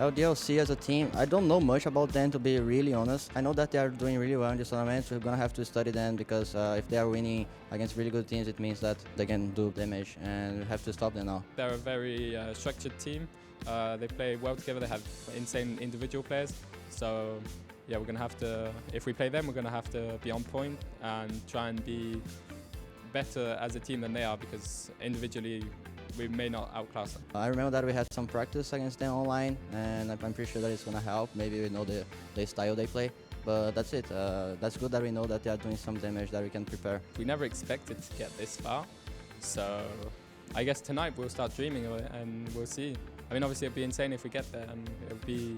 LDLC as a team, I don't know much about them, to be really honest. I know that they are doing really well in this tournament. We're gonna have to study them because if they are winning against really good teams, it means that they can do damage, and we have to stop them now. They're a very structured team. They play well together. They have insane individual players. So yeah, we're gonna have to, if we play them, we're gonna have to be on point and try and be better as a team than they are, because individually we may not outclass them. I remember that we had some practice against them online, and I'm pretty sure that it's gonna help. Maybe we know the style they play, but that's it. That's good that we know that they are doing some damage that we can prepare. We never expected to get this far, so I guess tonight we'll start dreaming of it and we'll see. I mean, obviously it'd be insane if we get there, and it'll be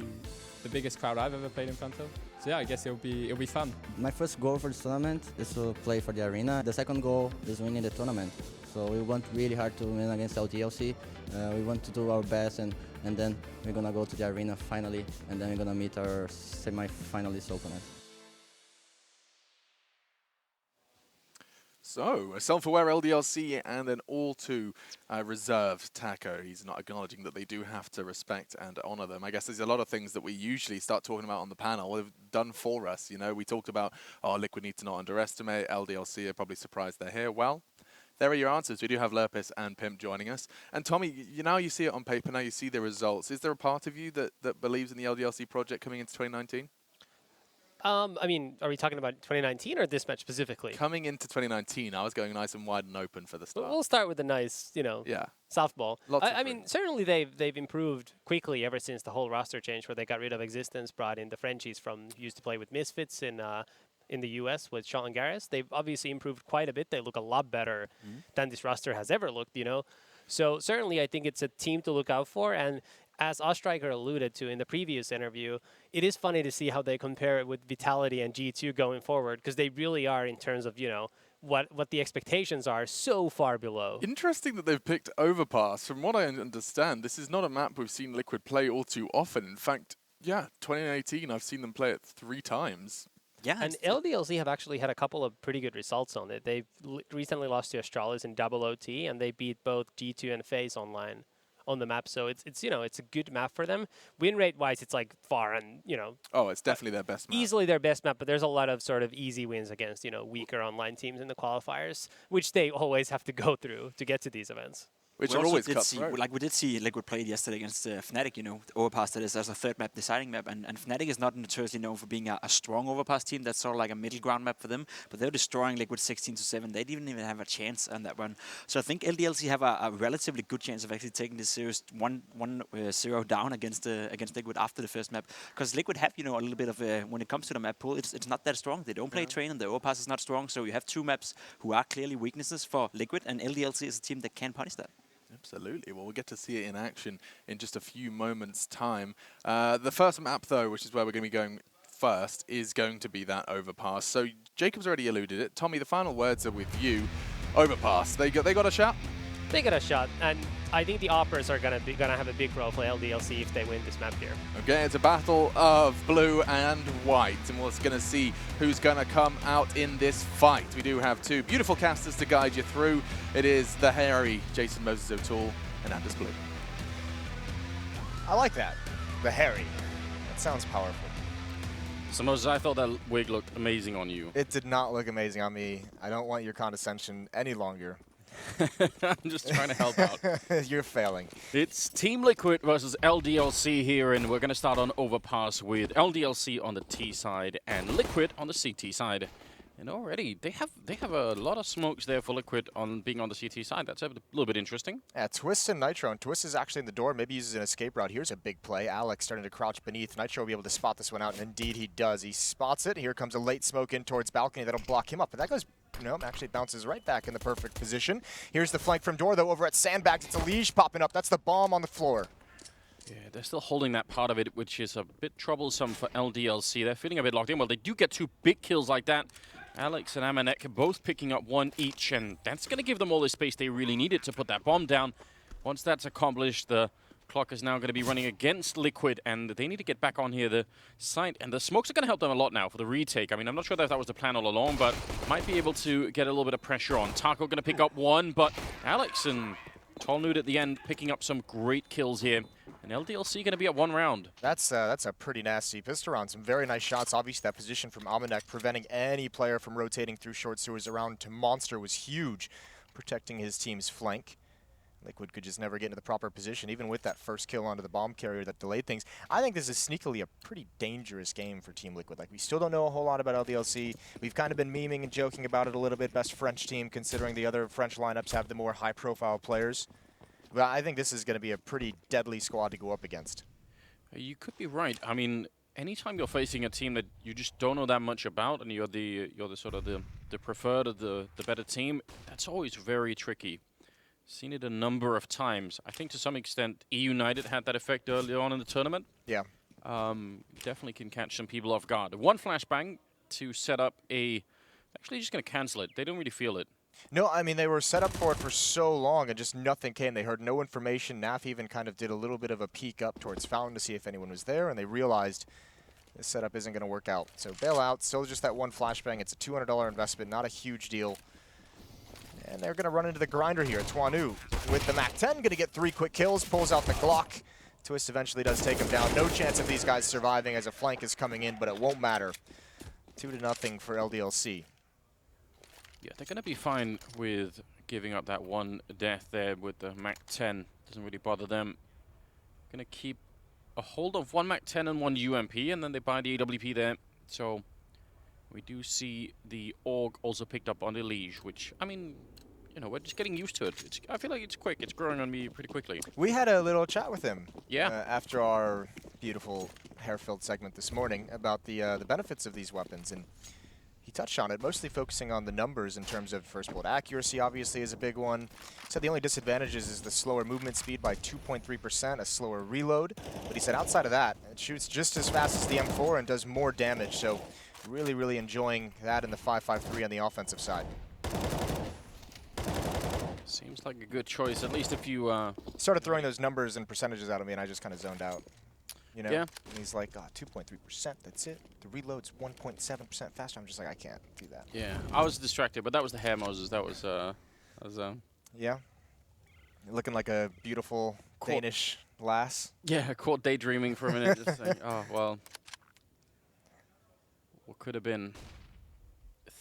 the biggest crowd I've ever played in front of. So yeah, I guess it'll be fun. My first goal for this tournament is to play for the arena. The second goal is winning the tournament. So we want really hard to win against LDLC. We want to do our best, and then we're gonna go to the arena finally, and then we're gonna meet our semi-finalist opponent. So, a self-aware LDLC and an all-too reserved Taco. He's not acknowledging that they do have to respect and honor them. I guess there's a lot of things that we usually start talking about on the panel have done for us. You know, we talked about, oh, Liquid need to not underestimate. LDLC are probably surprised they're here. Well, there are your answers. We do have Lurpis and Pimp joining us. And Tommy, now you see it on paper, now you see the results. Is there a part of you that believes in the LDLC project coming into 2019? I mean, are we talking about 2019 or this match specifically? Coming into 2019, I was going nice and wide and open for the start. We'll start with a nice, softball. I mean, certainly they've improved quickly ever since the whole roster change, where they got rid of Existence, brought in the Frenchies from used to play with Misfits in the US with Sean and Garris. They've obviously improved quite a bit. They look a lot better than this roster has ever looked, So certainly I think it's a team to look out for. And as Ostriker alluded to in the previous interview, it is funny to see how they compare it with Vitality and G2 going forward, because they really are, in terms of, what the expectations are, so far below. Interesting that they've picked Overpass. From what I understand, this is not a map we've seen Liquid play all too often. In fact, yeah, 2018, I've seen them play it 3 times. Yeah, and LDLC have actually had a couple of pretty good results on it. They've recently lost to Astralis in double OT, and they beat both G2 and FaZe online on the map. So it's a good map for them. Win rate wise, it's like far and Oh, it's definitely their best map. Easily their best map, but there's a lot of sort of easy wins against weaker online teams in the qualifiers, which they always have to go through to get to these events. Which are always cutthroat. We did see Liquid play yesterday against Fnatic, Overpass that is as a third map, deciding map, and Fnatic is not notoriously known for being a strong Overpass team. That's sort of like a middle ground map for them, but they're destroying Liquid 16-7. They didn't even have a chance on that one. So I think LDLC have a relatively good chance of actually taking this series 1-0 down against Liquid after the first map, because Liquid have, a little bit of when it comes to the map pool, it's not that strong. They don't play Train, and the Overpass is not strong, so you have 2 maps who are clearly weaknesses for Liquid, and LDLC is a team that can punish that. Absolutely. Well, we'll get to see it in action in just a few moments' time. The first map, though, which is where we're going to be going first, is going to be that Overpass. So Jacob's already alluded it. Tommy, the final words are with you. Overpass. They got a shot? They got a shot, and I think the Oppers are gonna have a big role for LDLC if they win this map here. Okay, it's a battle of blue and white, and we're going to see who's going to come out in this fight. We do have 2 beautiful casters to guide you through. It is the hairy Jason Moses O'Toole and Anders Blue. I like that. The hairy. That sounds powerful. So Moses, I thought that wig looked amazing on you. It did not look amazing on me. I don't want your condescension any longer. I'm just trying to help out. You're failing. It's Team Liquid versus LDLC here, and we're going to start on Overpass with LDLC on the T side and Liquid on the CT side. And already, they have a lot of smokes there for Liquid on being on the CT side. That's a little bit interesting. Yeah, Twist and Nitro. And Twist is actually in the door. Maybe uses an escape route. Here's a big play. Alex starting to crouch beneath. Nitro will be able to spot this one out, and indeed he does. He spots it. Here comes a late smoke in towards balcony. That'll block him up. But that goes... actually bounces right back in the perfect position. Here's the flank from door, though, over at Sandbags. It's a Liege popping up. That's the bomb on the floor. Yeah, they're still holding that part of it, which is a bit troublesome for LDLC. They're feeling a bit locked in. Well, they do get 2 big kills like that. Alex and Amanek both picking up 1 each, and that's going to give them all the space they really needed to put that bomb down. Once that's accomplished, the clock is now going to be running against Liquid, and they need to get back on here, the site. And the smokes are going to help them a lot now for the retake. I mean, I'm not sure if that was the plan all along, but might be able to get a little bit of pressure on. Taco going to pick up 1, but Alex and Tall Nude at the end, picking up some great kills here. And LDLC going to be at 1 round. That's a pretty nasty Pisteron. Some very nice shots. Obviously, that position from Amanek, preventing any player from rotating through short sewers around to Monster was huge, protecting his team's flank. Liquid could just never get into the proper position, even with that first kill onto the bomb carrier that delayed things. I think this is sneakily a pretty dangerous game for Team Liquid. Like, we still don't know a whole lot about LDLC. We've kind of been memeing and joking about it a little bit. Best French team, considering the other French lineups have the more high-profile players. But I think this is going to be a pretty deadly squad to go up against. You could be right. I mean, anytime you're facing a team that you just don't know that much about, and you're the sort of the preferred or the better team, that's always very tricky. Seen it a number of times. I think to some extent, United had that effect early on in the tournament. Yeah. Definitely can catch some people off guard. One flashbang to set up a... Actually, just going to cancel it. They don't really feel it. No, I mean, they were set up for it for so long and just nothing came. They heard no information. NAF even kind of did a little bit of a peek up towards Fountain to see if anyone was there, and they realized this setup isn't going to work out. So bail out, still just that one flashbang. It's a $200 investment, not a huge deal. And they're going to run into the grinder here. Twanu with the MAC-10, going to get 3 quick kills, pulls out the Glock. Twist eventually does take him down. No chance of these guys surviving as a flank is coming in, but it won't matter. 2-0 for LDLC. Yeah, they're going to be fine with giving up that one death there with the MAC-10. Doesn't really bother them. Going to keep a hold of one MAC-10 and one UMP, and then they buy the AWP there. So we do see the AUG also picked up on the Liege, which, I mean, you know, we're just getting used to it. I feel like it's quick. It's growing on me pretty quickly. We had a little chat with him after our beautiful hair-filled segment this morning about the benefits of these weapons, and he touched on it, mostly focusing on the numbers in terms of first bullet accuracy, obviously, is a big one. So the only disadvantages is the slower movement speed by 2.3%, a slower reload. But he said outside of that, it shoots just as fast as the M4 and does more damage. So really, really enjoying that in the 5.53 on the offensive side. Seems like a good choice, at least if you... started throwing those numbers and percentages out of me, and I just kind of zoned out. You know? Yeah. And he's like, 2.3%, that's it. The reload's 1.7% faster. I'm just like, I can't do that. Yeah, I was distracted, but that was the hair, Moses. That was Yeah. You're looking like a beautiful Danish lass. Yeah, caught daydreaming for a minute. Just saying, oh, well. What could have been?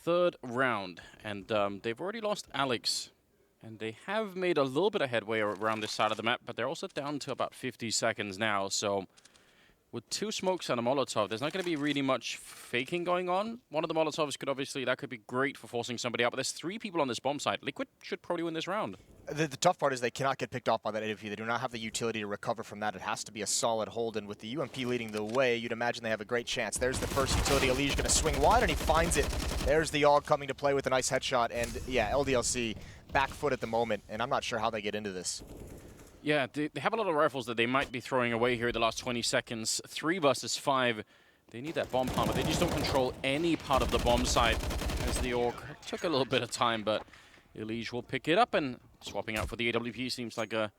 3rd round, and they've already lost Alex. And they have made a little bit of headway around this side of the map, but they're also down to about 50 seconds now. So with 2 smokes and a Molotov, there's not going to be really much faking going on. One of the Molotovs could obviously, that could be great for forcing somebody out, but there's 3 people on this bomb site. Liquid should probably win this round. The tough part is they cannot get picked off by that AWP. They do not have the utility to recover from that. It has to be a solid hold, and with the UMP leading the way, you'd imagine they have a great chance. There's the first utility. Elige going to swing wide, and he finds it. There's the AUG coming to play with a nice headshot, and yeah, LDLC back foot at the moment, and I'm not sure how they get into this. Yeah, they have a lot of rifles that they might be throwing away here the last 20 seconds. 3 versus 5. They need that bomb pump, but they just don't control any part of the bomb site. As the AUG took a little bit of time, but Elige will pick it up, and swapping out for the AWP seems like a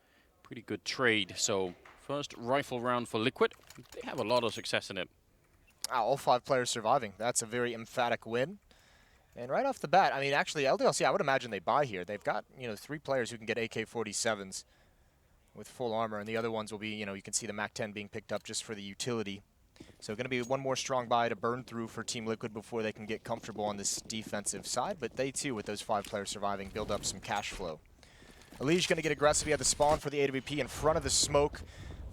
pretty good trade. So first rifle round for Liquid. They have a lot of success in it. All 5 players surviving. That's a very emphatic win. And right off the bat, I mean, actually, LDLC, I would imagine they buy here. They've got, 3 players who can get AK-47s with full armor, and the other ones will be, you can see the MAC-10 being picked up just for the utility. So going to be one more strong buy to burn through for Team Liquid before they can get comfortable on this defensive side, but they, too, with those 5 players surviving, build up some cash flow. Elige going to get aggressive. He had the spawn for the AWP in front of the smoke.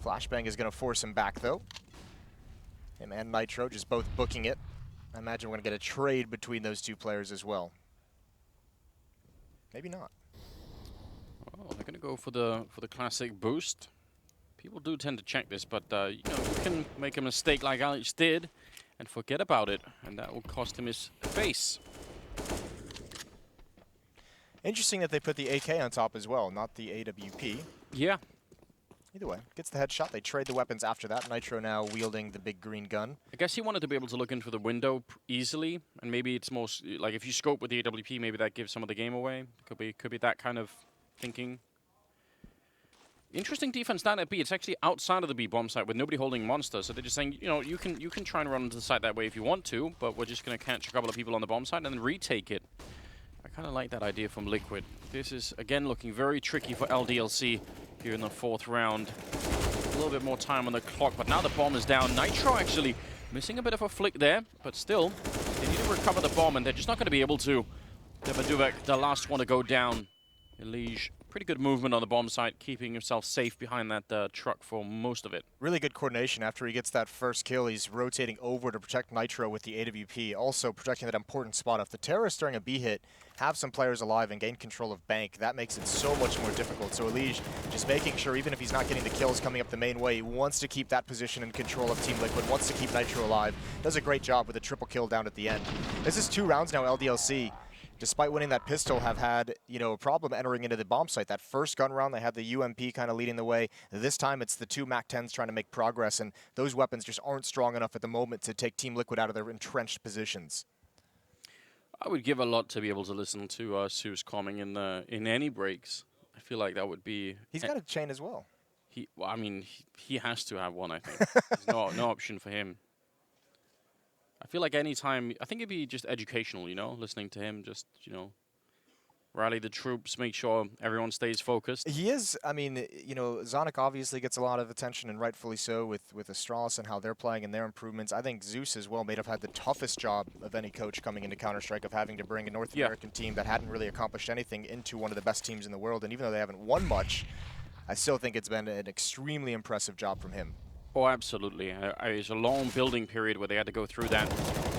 Flashbang is going to force him back, though. Him and Nitro just both booking it. I imagine we're going to get a trade between those 2 players as well. Maybe not. Well, they're going to go for the classic boost. People do tend to check this, but you can make a mistake like Alex did and forget about it, and that will cost him his face. Interesting that they put the AK on top as well, not the AWP. Yeah. Either way, gets the headshot. They trade the weapons after that. Nitro now wielding the big green gun. I guess he wanted to be able to look into the window easily, and maybe it's most like if you scope with the AWP, maybe that gives some of the game away. Could be that kind of thinking. Interesting defense down at B. It's actually outside of the B bomb site with nobody holding monster, so they're just saying, you can try and run into the site that way if you want to, but we're just going to catch a couple of people on the bomb site and then retake it. I kind of like that idea from Liquid. This is, again, looking very tricky for LDLC here in the 4th round. A little bit more time on the clock, but now the bomb is down. Nitro actually missing a bit of a flick there, but still, they need to recover the bomb, and they're just not going to be able to. Duvek, the last one to go down. Elige, pretty good movement on the bomb site, keeping himself safe behind that truck for most of it. Really good coordination. After he gets that first kill, he's rotating over to protect Nitro with the AWP, also protecting that important spot. If the terrorists during a B hit have some players alive and gain control of Bank, that makes it so much more difficult. So Elige just making sure, even if he's not getting the kills coming up the main way, he wants to keep that position in control of Team Liquid, wants to keep Nitro alive. Does a great job with a triple kill down at the end. This is 2 rounds now, LDLC. Despite winning that pistol, have had, a problem entering into the bomb site. That first gun round, they had the UMP kind of leading the way. This time, it's the 2 MAC-10s trying to make progress, and those weapons just aren't strong enough at the moment to take Team Liquid out of their entrenched positions. I would give a lot to be able to listen to Zeus calming in any breaks. I feel like that would be... He's got a chain as well. He has to have one, I think. There's no option for him. I feel like any time, I think it'd be just educational, listening to him, just, rally the troops, make sure everyone stays focused. He is, Zonic obviously gets a lot of attention, and rightfully so, with Astralis and how they're playing and their improvements. I think Zeus as well may have had the toughest job of any coach coming into Counter-Strike, of having to bring a North American team that hadn't really accomplished anything into one of the best teams in the world. And even though they haven't won much, I still think it's been an extremely impressive job from him. Oh, absolutely. It's a long building period where they had to go through that.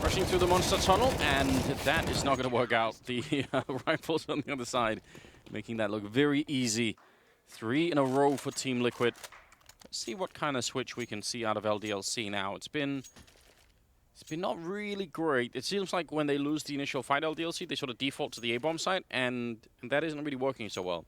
Rushing through the monster tunnel, and that is not going to work out. The rifles on the other side, making that look very easy. 3 in a row for Team Liquid. Let's see what kind of switch we can see out of LDLC now. It's been not really great. It seems like when they lose the initial fight, LDLC, they sort of default to the A-bomb site, and that isn't really working so well.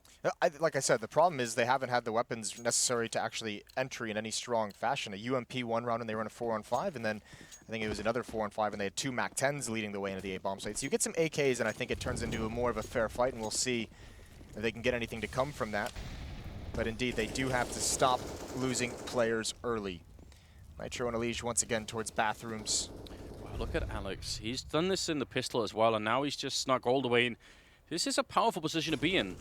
Like I said, the problem is they haven't had the weapons necessary to actually entry in any strong fashion. A UMP 1 round and they run a 4-on-5, and then I think it was another 4-on-5, and they had 2 MAC-10s leading the way into the A-bomb site. So you get some AKs, and I think it turns into more of a fair fight, and we'll see if they can get anything to come from that. But indeed, they do have to stop losing players early. Nitro and Elige once again towards bathrooms. Wow, look at Alex. He's done this in the pistol as well, and now he's just snuck all the way in. This is a powerful position to be in.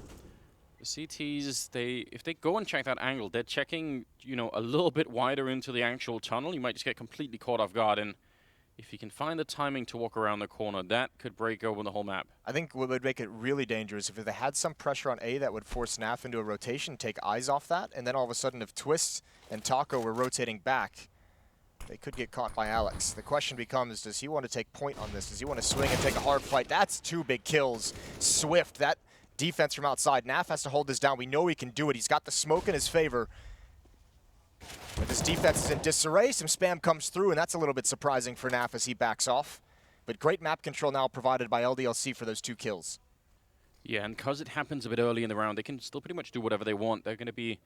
The CTs, if they go and check that angle, they're checking, a little bit wider into the actual tunnel. You might just get completely caught off guard, and if you can find the timing to walk around the corner, that could break open the whole map. I think what would make it really dangerous if they had some pressure on A that would force NAF into a rotation, take eyes off that, and then all of a sudden if Twist and Taco were rotating back, they could get caught by Alex. The question becomes, does he want to take point on this? Does he want to swing and take a hard fight? That's 2 big kills. Swift, that defense from outside. NAF has to hold this down. We know he can do it. He's got the smoke in his favor. But this defense is in disarray. Some spam comes through, and that's a little bit surprising for NAF as he backs off. But great map control now provided by LDLC for those 2 kills. Yeah, and because it happens a bit early in the round, they can still pretty much do whatever they want. They're going to be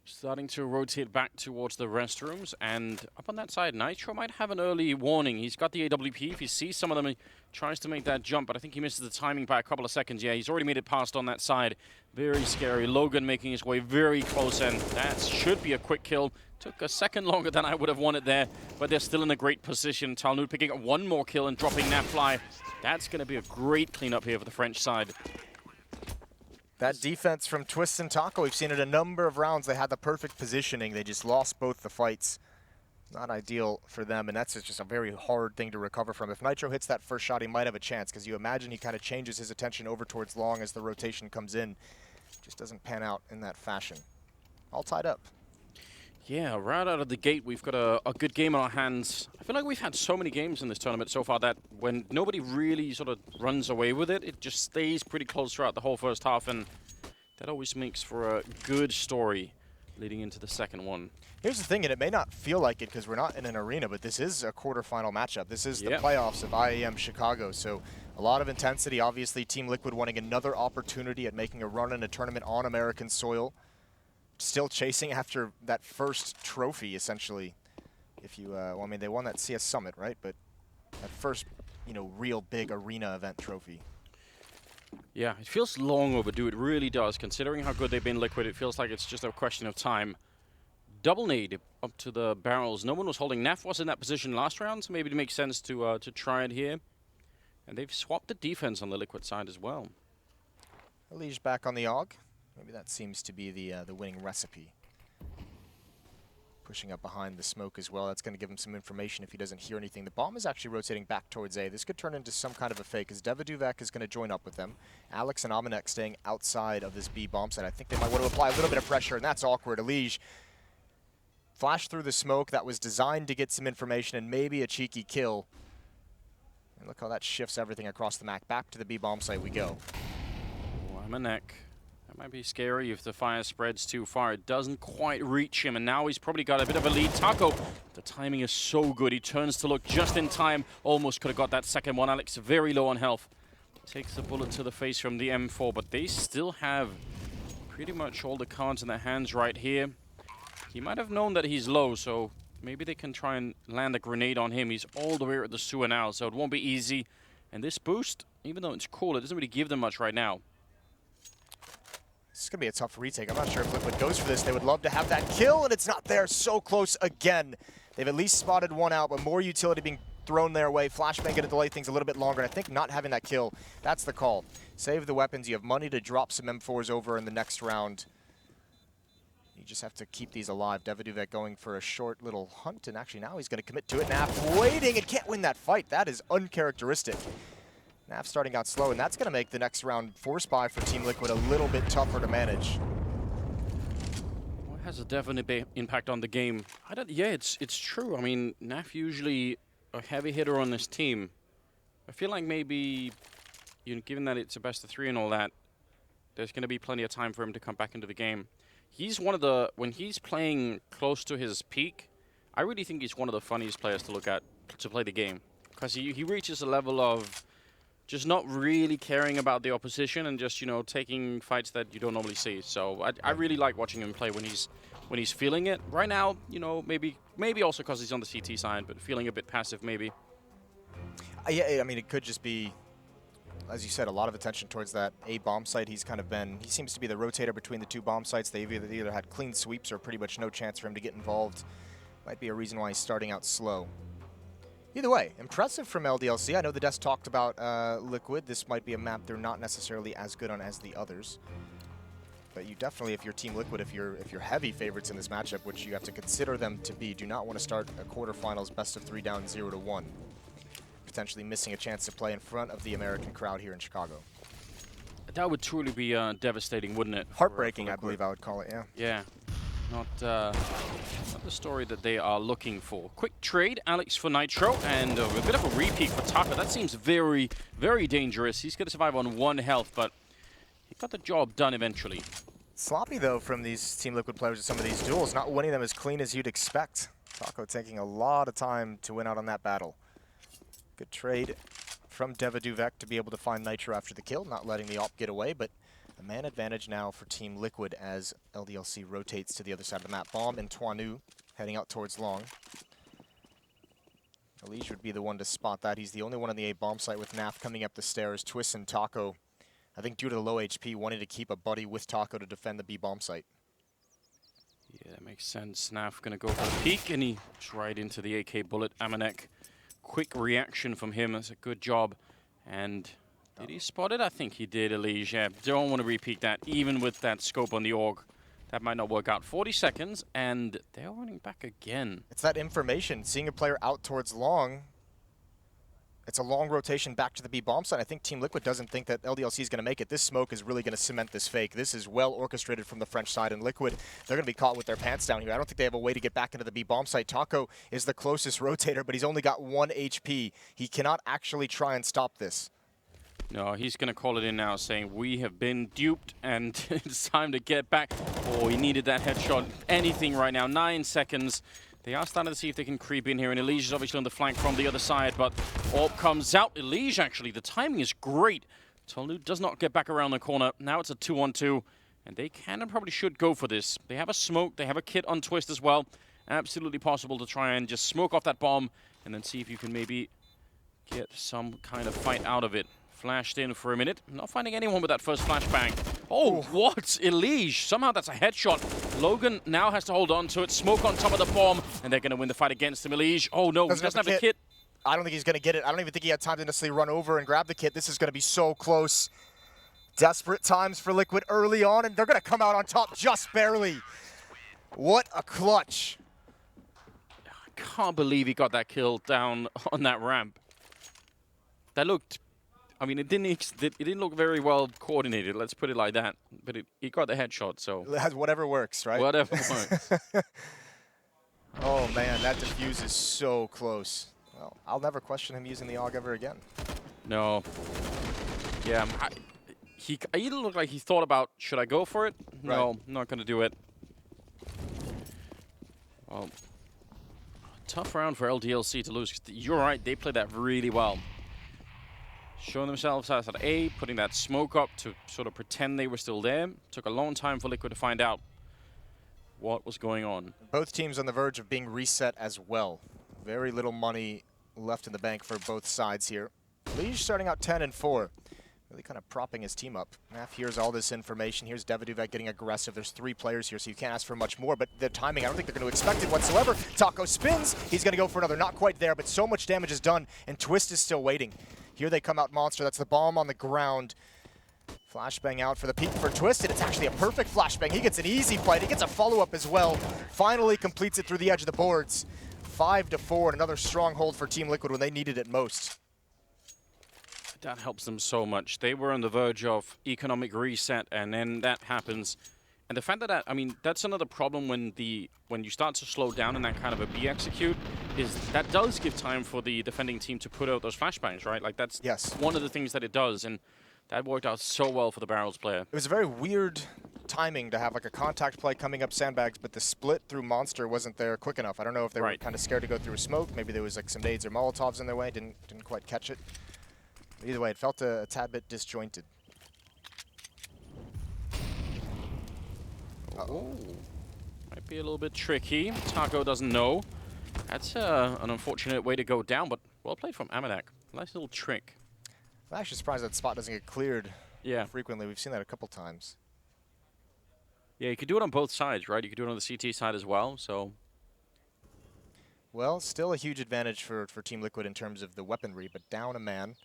starting to rotate back towards the restrooms, and up on that side, Nitro might have an early warning. He's got the AWP. If he sees some of them, he tries to make that jump, but I think he misses the timing by a couple of seconds. Yeah, he's already made it past on that side. Very scary. Logan making his way very close, and that should be a quick kill. Took a second longer than I would have wanted there, but they're still in a great position. Talnud picking up 1 more kill and dropping that fly. That's going to be a great cleanup here for the French side. That defense from Twist and Taco, we've seen it a number of rounds. They had the perfect positioning. They just lost both the fights. Not ideal for them, and that's just a very hard thing to recover from. If Nitro hits that first shot, he might have a chance, because you imagine he kind of changes his attention over towards long as the rotation comes in. Just doesn't pan out in that fashion. All tied up. Yeah, right out of the gate, we've got a good game on our hands. I feel like we've had so many games in this tournament so far that when nobody really sort of runs away with it, it just stays pretty close throughout the whole first half, and that always makes for a good story leading into the second one. Here's the thing, and it may not feel like it because we're not in an arena, but this is a quarterfinal matchup. This is the playoffs of IEM Chicago, so a lot of intensity. Obviously, Team Liquid wanting another opportunity at making a run in a tournament on American soil. Still chasing after that first trophy, essentially. If you, they won that CS Summit, right? But that first, real big arena event trophy. Yeah, it feels long overdue. It really does. Considering how good they've been, Liquid, it feels like it's just a question of time. Double nade up to the barrels. No one was holding. Naf was in that position last round, so maybe it makes sense to try it here. And they've swapped the defense on the Liquid side as well. Elige back on the AUG. Maybe that seems to be the winning recipe. Pushing up behind the smoke as well. That's going to give him some information if he doesn't hear anything. The bomb is actually rotating back towards A. This could turn into some kind of a fake, as Devaduvek is going to join up with them. Alex and Amanek staying outside of this B bomb site. I think they might want to apply a little bit of pressure, and that's awkward. Elige flashed through the smoke that was designed to get some information and maybe a cheeky kill. And look how that shifts everything across the map. Back to the B bomb site we go. Oh, Amanek. That might be scary if the fire spreads too far. It doesn't quite reach him, and now he's probably got a bit of a lead. Taco, the timing is so good. He turns to look just in time. Almost could have got that second one. Alex very low on health. Takes the bullet to the face from the M4, but they still have pretty much all the cards in their hands right here. He might have known that he's low, so maybe they can try and land a grenade on him. He's all the way at the sewer now, so it won't be easy. And this boost, even though it's cool, it doesn't really give them much right now. This is going to be a tough retake. I'm not sure if Liquid goes for this. They would love to have that kill, and it's not there. So close again. They've at least spotted one out, but more utility being thrown their way. Flashbang going to delay things a little bit longer, and I think not having that kill, that's the call. Save the weapons. You have money to drop some M4s over in the next round. You just have to keep these alive. Devaduvek going for a short little hunt, and actually now he's going to commit to it. Naf waiting and can't win that fight. That is uncharacteristic. Naf starting out slow, and that's going to make the next round force buy for Team Liquid a little bit tougher to manage. Well, it has a definite impact on the game. Yeah, it's true. I mean, Naf usually a heavy hitter on this team. I feel like maybe, given that it's a best of 3 and all that, there's going to be plenty of time for him to come back into the game. He's one of the, when he's playing close to his peak, I really think he's one of the funniest players to look at to play the game. Because he reaches a level of just not really caring about the opposition and just, taking fights that you don't normally see. So I really like watching him play when he's feeling it. Right now, maybe also because he's on the CT side, but feeling a bit passive maybe. Yeah, I mean, it could just be, as you said, a lot of attention towards that A bomb site. He seems to be the rotator between the two bomb sites. They've either had clean sweeps or pretty much no chance for him to get involved. Might be a reason why he's starting out slow. Either way, impressive from LDLC. I know the desk talked about Liquid. This might be a map they're not necessarily as good on as the others. But you definitely, if you're Team Liquid, if you're heavy favorites in this matchup, which you have to consider them to be, do not want to start a quarterfinals best of 3 down 0-1. Potentially missing a chance to play in front of the American crowd here in Chicago. That would truly be devastating, wouldn't it? Heartbreaking, I believe I would call it, yeah. Yeah. Not the story that they are looking for. Quick trade, Alex for Nitro, and a bit of a repeat for Taka. That seems very, very dangerous. He's going to survive on 1 health, but he got the job done eventually. Sloppy, though, from these Team Liquid players in some of these duels. Not winning them as clean as you'd expect. Taco taking a lot of time to win out on that battle. Good trade from Devaduvek to be able to find Nitro after the kill, not letting the AWP get away, but a man advantage now for Team Liquid as LDLC rotates to the other side of the map. Bomb and Tuanu heading out towards long. Elige would be the one to spot that. He's the only one on the A bomb site with Naf coming up the stairs. Twist and Taco, I think due to the low HP, wanting to keep a buddy with Taco to defend the B bomb site. Yeah, that makes sense. Naf gonna go for the peek, and he's right into the AK bullet. Amanek, quick reaction from him. That's a good job. And did he spot it? I think he did, Elige. Yeah, don't want to repeat that, even with that scope on the AUG. That might not work out. 40 seconds, and they're running back again. It's that information. Seeing a player out towards long, it's a long rotation back to the B bomb site. I think Team Liquid doesn't think that LDLC is going to make it. This smoke is really going to cement this fake. This is well orchestrated from the French side, and Liquid, they're going to be caught with their pants down here. I don't think they have a way to get back into the B bomb site. Taco is the closest rotator, but he's only got 1 HP. He cannot actually try and stop this. No, he's going to call it in now, saying we have been duped and it's time to get back. Oh, he needed that headshot. Anything right now. 9 seconds. They are starting to see if they can creep in here, and Elige is obviously on the flank from the other side, but AWP comes out. Elige, actually, the timing is great. Tolu does not get back around the corner. Now it's a 2-on-2, and they can and probably should go for this. They have a smoke. They have a kit on Twist as well. Absolutely possible to try and just smoke off that bomb and then see if you can maybe get some kind of fight out of it. Flashed in for a minute. Not finding anyone with that first flashbang. Oh, what? Elige. Somehow that's a headshot. Logan now has to hold on to it. Smoke on top of the bomb, and they're going to win the fight against him. Elige. Oh, no. He doesn't have the kit. I don't think he's going to get it. I don't even think he had time to necessarily run over and grab the kit. This is going to be so close. Desperate times for Liquid early on, and they're going to come out on top just barely. What a clutch. I can't believe he got that kill down on that ramp. That looked, I mean, it didn't look very well coordinated, let's put it like that. But he got the headshot, so. Whatever works, right? Whatever works. Oh man, that defuse is so close. Well, I'll never question him using the AUG ever again. No. Yeah, he either looked like he thought about, should I go for it? Right. No, not going to do it. Well, tough round for LDLC to lose. You're right, they played that really well. Showing themselves as at A, putting that smoke up to sort of pretend they were still there. Took a long time for Liquid to find out what was going on. Both teams on the verge of being reset as well. Very little money left in the bank for both sides here. Liege starting out 10-4. Really kind of propping his team up. Math here's all this information. Here's Devaduvet getting aggressive. There's 3 players here, so you can't ask for much more. But the timing, I don't think they're going to expect it whatsoever. Taco spins. He's going to go for another. Not quite there, but so much damage is done, and Twist is still waiting. Here they come out Monster. That's the bomb on the ground. Flashbang out for the peek for Twisted. It's actually a perfect flashbang. He gets an easy fight. He gets a follow-up as well. Finally completes it through the edge of the boards. 5-4, and another stronghold for Team Liquid when they needed it most. That helps them so much. They were on the verge of economic reset, and then that happens. And the fact that, I mean, that's another problem when you start to slow down in that kind of a B execute, is that does give time for the defending team to put out those flashbangs, right? Like that's one of the things that it does, and that worked out so well for the Barrels player. It was a very weird timing to have like a contact play coming up sandbags, but the split through Monster wasn't there quick enough. I don't know if they were kind of scared to go through a smoke. Maybe there was like some nades or Molotovs in their way. Didn't quite catch it. But either way, it felt a tad bit disjointed. Oh, might be a little bit tricky. Taco doesn't know. That's an unfortunate way to go down, but well played from Amanek. Nice little trick. I'm actually surprised that spot doesn't get cleared frequently. We've seen that a couple times. Yeah, you could do it on both sides, right? You could do it on the CT side as well, so. Well, still a huge advantage for Team Liquid in terms of the weaponry, but down a man.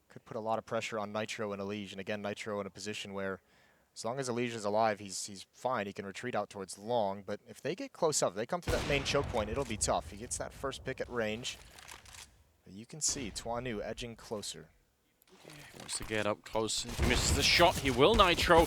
Could put a lot of pressure on Nitro and Elige, and again, Nitro in a position where as long as Elige is alive, he's fine. He can retreat out towards long, but if they get close up, if they come to that main choke point, it'll be tough. He gets that first pick at range. But you can see Twanu edging closer. Yeah, he wants to get up close. If he misses the shot, he will Nitro.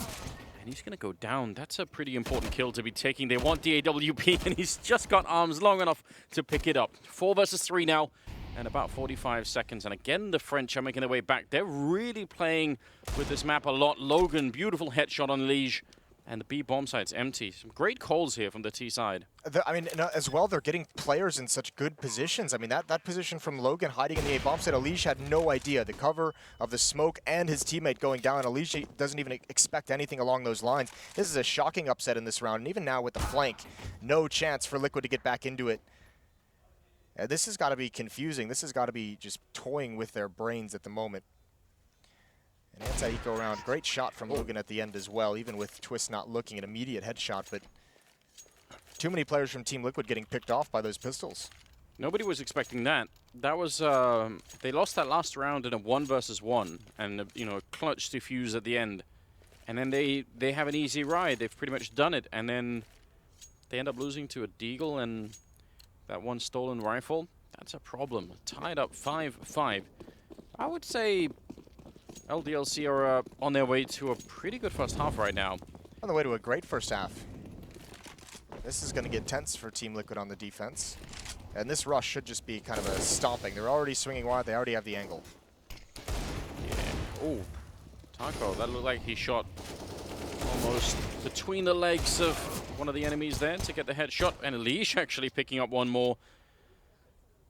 And he's going to go down. That's a pretty important kill to be taking. They want the AWP, and he's just got arms long enough to pick it up. 4 versus 3 now. And about 45 seconds. And again, the French are making their way back. They're really playing with this map a lot. Logan, beautiful headshot on Liege. And the B bomb site's empty. Some great calls here from the T side. I mean, as well, they're getting players in such good positions. I mean, that position from Logan hiding in the A bomb site, Elige had no idea. The cover of the smoke and his teammate going down. Elige doesn't even expect anything along those lines. This is a shocking upset in this round. And even now with the flank, no chance for Liquid to get back into it. This has got to be confusing. This has got to be just toying with their brains at the moment. An anti-eco round. Great shot from Logan at the end as well, even with Twist not looking, an immediate headshot. But too many players from Team Liquid getting picked off by those pistols. Nobody was expecting that. That was, they lost that last round in a 1 versus 1. And, you know, a clutch defuse at the end. And then they have an easy ride. They've pretty much done it. And then they end up losing to a Deagle and that one stolen rifle. That's a problem. Tied up 5-5. I would say LDLC are on their way to a pretty good first half right now. On the way to a great first half. This is going to get tense for Team Liquid on the defense. And this rush should just be kind of a stomping. They're already swinging wide. They already have the angle. Yeah. Oh, Taco. That looked like he shot almost between the legs of one of the enemies there to get the headshot. And Elige actually picking up one more.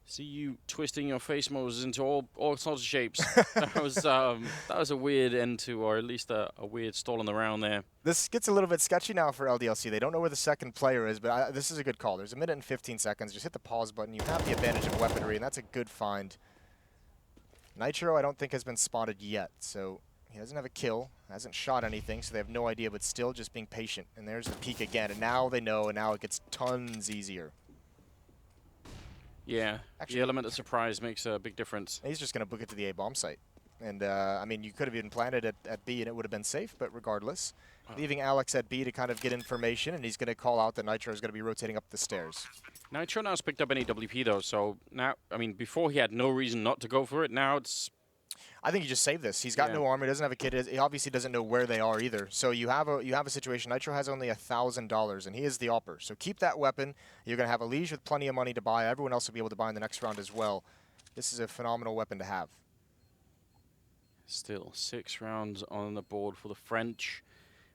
See you twisting your face Moses into all sorts of shapes. that was a weird end to, or at least a weird stall in the round there. This gets a little bit sketchy now for LDLC. They don't know where the second player is, but this is a good call. There's 1 minute and 15 seconds. Just hit the pause button. You have the advantage of weaponry, and that's a good find. Nitro, I don't think, has been spotted yet, so he doesn't have a kill, hasn't shot anything, so they have no idea, but still just being patient. And there's the peek again, and now they know, and now it gets tons easier. Yeah, actually, the element of surprise makes a big difference. He's just going to book it to the A bomb site. And, I mean, you could have even planted it at B and it would have been safe, but regardless, leaving Alex at B to kind of get information, and he's going to call out that Nitro is going to be rotating up the stairs. Nitro now has picked up any WP, though, so now, I mean, before he had no reason not to go for it, now it's... I think you just save this. He's got no armor, he doesn't have a kit, he obviously doesn't know where they are either. So you have a situation, Nitro has only $1,000, and he is the AWPer. So keep that weapon. You're going to have a Liege with plenty of money to buy. Everyone else will be able to buy in the next round as well. This is a phenomenal weapon to have. Still 6 rounds on the board for the French.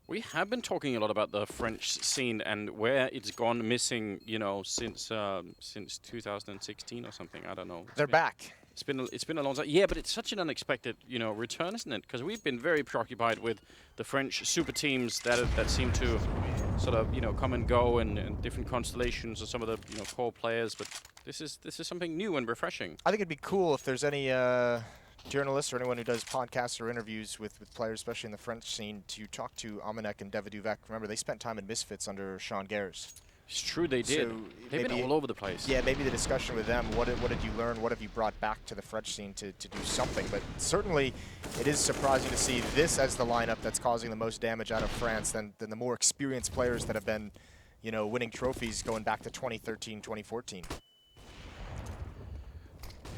We have been talking a lot about the French scene and where it's gone missing, you know, since 2016 or something. I don't know. They're back. It's been a long time. Yeah, but it's such an unexpected, you know, return, isn't it? Because we've been very preoccupied with the French super teams that seem to sort of, you know, come and go and different constellations of some of the, you know, core players. But this is something new and refreshing. I think it'd be cool if there's any journalists or anyone who does podcasts or interviews with players, especially in the French scene, to talk to Amanek and Deviduvek. Remember, they spent time in Misfits under Sean Garris. It's true, they did. So they've been all over the place. Yeah, maybe the discussion with them, what did you learn, what have you brought back to the French scene to do something. But certainly it is surprising to see this as the lineup that's causing the most damage out of France than the more experienced players that have been, you know, winning trophies going back to 2013, 2014.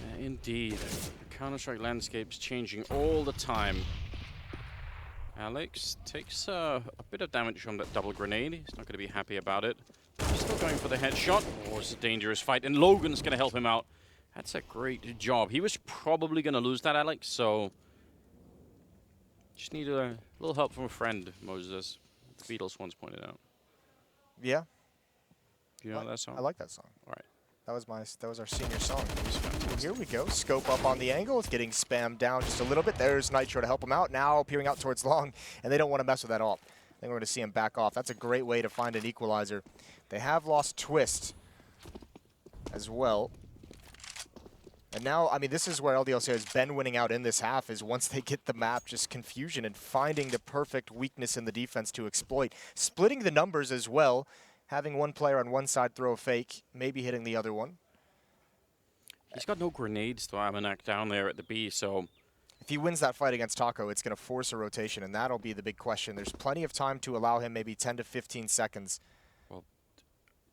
Yeah, indeed. The Counter-Strike landscape's changing all the time. Alex takes a bit of damage from that double grenade. He's not going to be happy about it. He's still going for the headshot. Oh, it's a dangerous fight, and Logan's going to help him out. That's a great job. He was probably going to lose that, Alex, so just need a little help from a friend, Moses. The Beatles once pointed out. Yeah. You know that song? I like that song. All right. That was our senior song. Here we go. Scope up on the angle. It's getting spammed down just a little bit. There's Nitro to help him out. Now peering out towards long, and they don't want to mess with that AWP. I think we're going to see him back off. That's a great way to find an equalizer. They have lost Twist as well. And now, I mean, this is where LDLC has been winning out in this half, is once they get the map, just confusion and finding the perfect weakness in the defense to exploit. Splitting the numbers as well. Having one player on one side throw a fake, maybe hitting the other one. He's got no grenades to Amanek down there at the B, so... If he wins that fight against Taco, it's going to force a rotation, and that'll be the big question. There's plenty of time to allow him maybe 10 to 15 seconds. Well,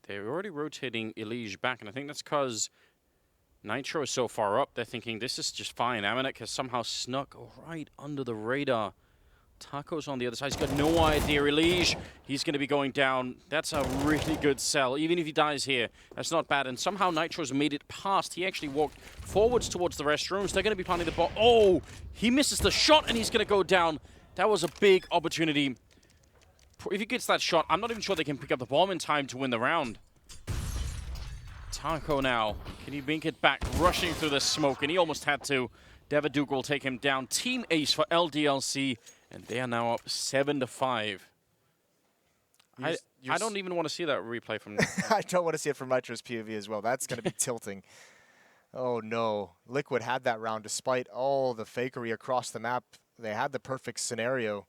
they're already rotating Elige back, and I think that's because Nitro is so far up, they're thinking this is just fine. Amanek has somehow snuck right under the radar. Taco's on the other side. He's got no idea. Elige, he's going to be going down. That's a really good sell. Even if he dies here, that's not bad. And somehow Nitro's made it past. He actually walked forwards towards the restrooms. They're going to be planting the ball. Oh, he misses the shot, and he's going to go down. That was a big opportunity. If he gets that shot, I'm not even sure they can pick up the bomb in time to win the round. Taco now. Can he make it back? Rushing through the smoke, and he almost had to. Deviduvek will take him down. Team ace for LDLC. And they are now up 7-5. I don't even want to see that replay from... I don't want to see it from Nitro's POV as well. That's going to be tilting. Oh, no. Liquid had that round despite all the fakery across the map. They had the perfect scenario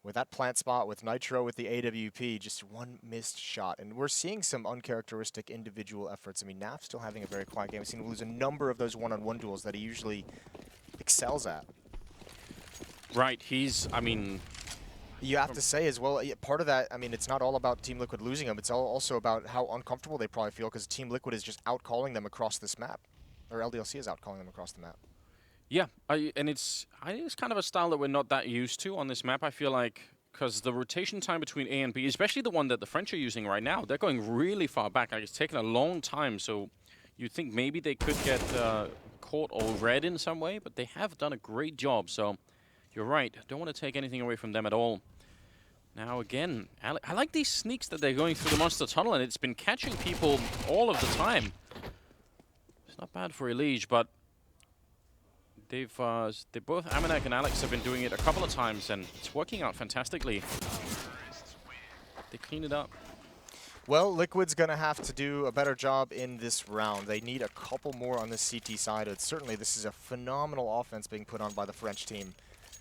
with that plant spot, with Nitro, with the AWP. Just one missed shot. And we're seeing some uncharacteristic individual efforts. I mean, Naf's still having a very quiet game. We've seen him lose a number of those one-on-one duels that he usually excels at. Right, I mean... You have to say as well, part of that, I mean, it's not all about Team Liquid losing them. It's also about how uncomfortable they probably feel because Team Liquid is just out-calling them across this map. Or LDLC is out-calling them across the map. Yeah, and it's kind of a style that we're not that used to on this map, I feel like, because the rotation time between A and B, especially the one that the French are using right now, they're going really far back. Like, it's taken a long time, so you'd think maybe they could get caught or read in some way, but they have done a great job, so... You're right. Don't want to take anything away from them at all. Now, again, I like these sneaks that they're going through the monster tunnel, and it's been catching people all of the time. It's not bad for Elige, but they both, Amanek and Alex, have been doing it a couple of times, and it's working out fantastically. They clean it up. Well, Liquid's going to have to do a better job in this round. They need a couple more on the CT side. Certainly, this is a phenomenal offense being put on by the French team.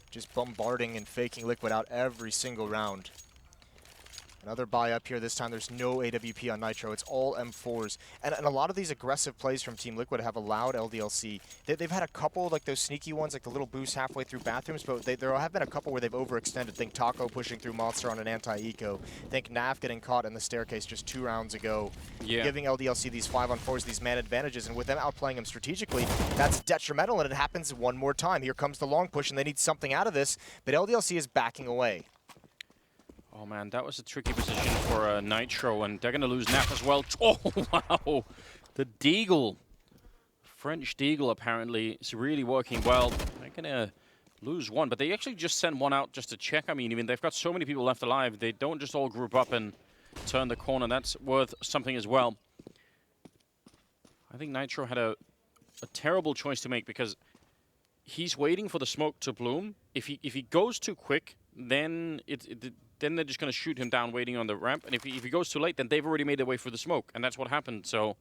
Just bombarding and faking Liquid out every single round. Another buy up here. This time there's no AWP on Nitro. It's all M4s. And a lot of these aggressive plays from Team Liquid have allowed LDLC. They've had a couple, like those sneaky ones, like the little boost halfway through bathrooms, but there have been a couple where they've overextended. Think Taco pushing through Monster on an anti-eco. Think Naf getting caught in the staircase just 2 rounds ago. Yeah. Giving LDLC these 5-on-4s, these man advantages, and with them outplaying them strategically, that's detrimental, and it happens one more time. Here comes the long push, and they need something out of this, but LDLC is backing away. Oh man, that was a tricky position for Nitro, and they're going to lose Nap as well. Oh wow, the Deagle, French Deagle apparently is really working well. They're going to lose one, but they actually just sent one out just to check. I mean, even they've got so many people left alive, they don't just all group up and turn the corner. That's worth something as well. I think Nitro had a terrible choice to make because he's waiting for the smoke to bloom. If he goes too quick, then then they're just going to shoot him down waiting on the ramp. And if he goes too late, then they've already made their way through the smoke. And that's what happened. So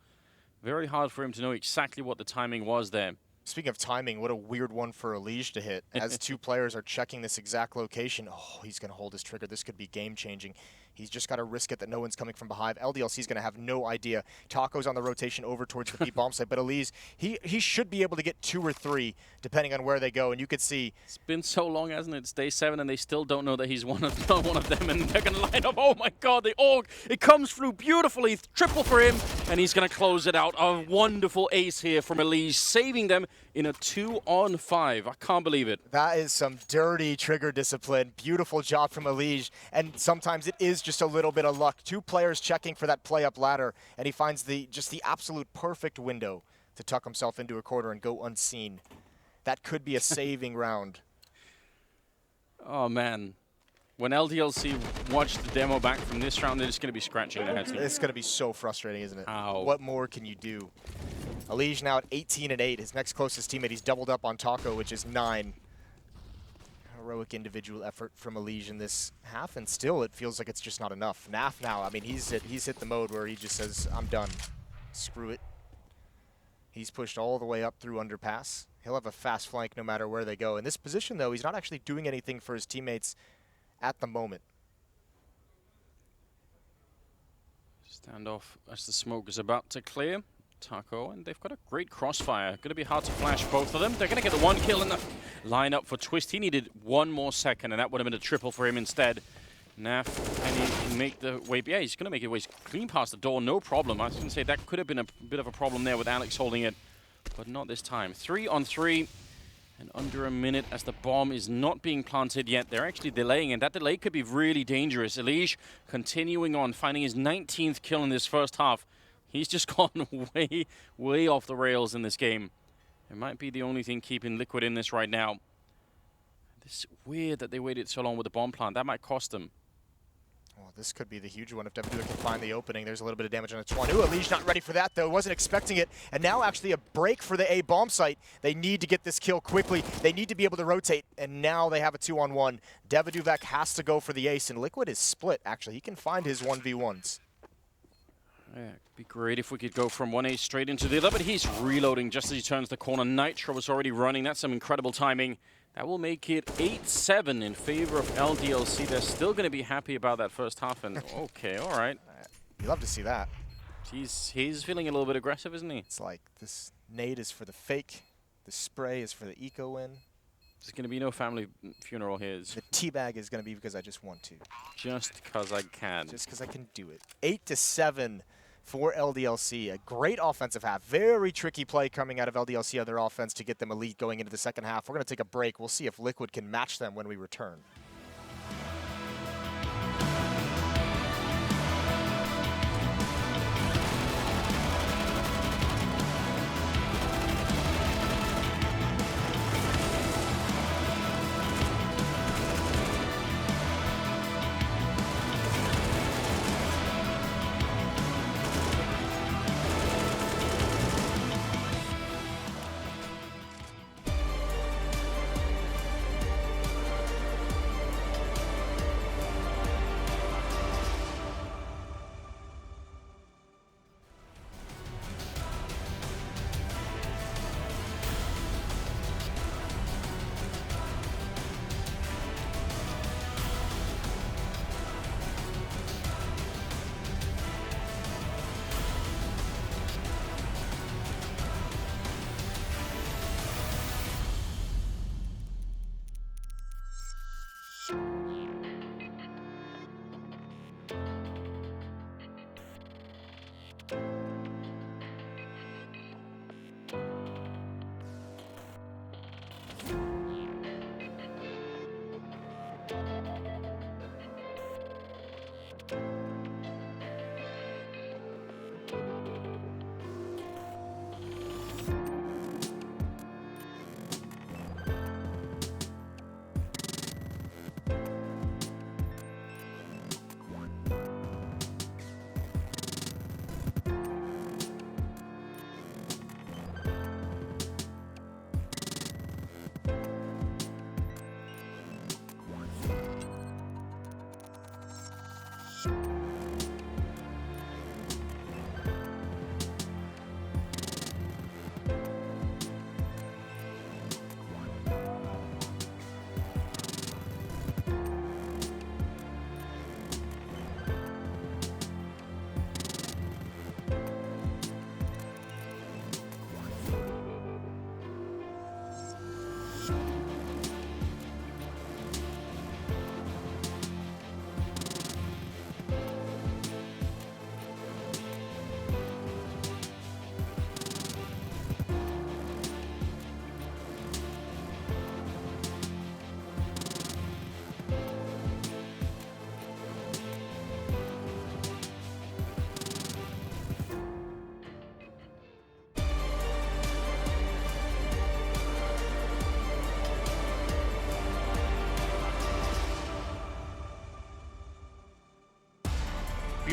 very hard for him to know exactly what the timing was there. Speaking of timing, what a weird one for Elige to hit. As 2 players are checking this exact location, oh, he's going to hold his trigger. This could be game-changing. He's just got to risk it that no one's coming from behind. LDLC's going to have no idea. Taco's on the rotation over towards the B bomb site, but Elige, he should be able to get 2 or 3, depending on where they go. And you could see... It's been so long, hasn't it? It's day 7, and they still don't know that he's one of them, and they're going to line up. Oh, my God, it comes through beautifully. Triple for him, and he's going to close it out. A wonderful ace here from Elige, saving them in a 2-on-5. I can't believe it. That is some dirty trigger discipline. Beautiful job from Elige, and sometimes it is just a little bit of luck. 2 players checking for that play up ladder, and he finds just the absolute perfect window to tuck himself into a corner and go unseen. That could be a saving round. Oh, man. When LDLC watch the demo back from this round, they're just going to be scratching their heads. It's going to be so frustrating, isn't it? Ow. What more can you do? Elige now at 18-8. His next closest teammate, he's doubled up on Taco, which is 9. Heroic individual effort from Elige in this half, and still it feels like it's just not enough. Naf now, I mean, he's hit the mode where he just says, I'm done. Screw it. He's pushed all the way up through Underpass. He'll have a fast flank no matter where they go. In this position, though, he's not actually doing anything for his teammates at the moment. Standoff as the smoke is about to clear. Taco, and they've got a great crossfire. Going to be hard to flash both of them. They're going to get the 1 kill in the lineup for Twist. He needed 1 more second, and that would have been a triple for him instead. Naf, can he make the way? Yeah, he's going to make it way clean past the door, no problem. I was going to say that could have been a bit of a problem there with Alex holding it, but not this time. 3-on-3, and under a minute as the bomb is not being planted yet. They're actually delaying, and that delay could be really dangerous. Elige continuing on, finding his 19th kill in this first half. He's just gone way off the rails in this game. It might be the only thing keeping Liquid in this right now. It's weird that they waited so long with the bomb plant. That might cost them. Well, this could be the huge one if Devaduva can find the opening. There's a little bit of damage on the Twan. Ooh, Elige not ready for that, though. Wasn't expecting it. And now actually a break for the A bomb site. They need to get this kill quickly. They need to be able to rotate, and now they have a 2-on-1. Devaduva has to go for the ace, and Liquid is split, actually. He can find his 1v1s. Yeah, it'd be great if we could go from 1A straight into the other, but he's reloading just as he turns the corner. Nitro was already running. That's some incredible timing. That will make it 8-7 in favor of LDLC. They're still going to be happy about that first half, and okay, all right. You love to see that. He's feeling a little bit aggressive, isn't he? It's like this nade is for the fake, the spray is for the eco win. There's going to be no family funeral here. The teabag is going to be because I just want to. Just because I can. Just because I can do it. 8-7 for LDLC. A great offensive half. Very tricky play coming out of LDLC on their offense to get them elite going into the second half. We're going to take a break. We'll see if Liquid can match them when we return.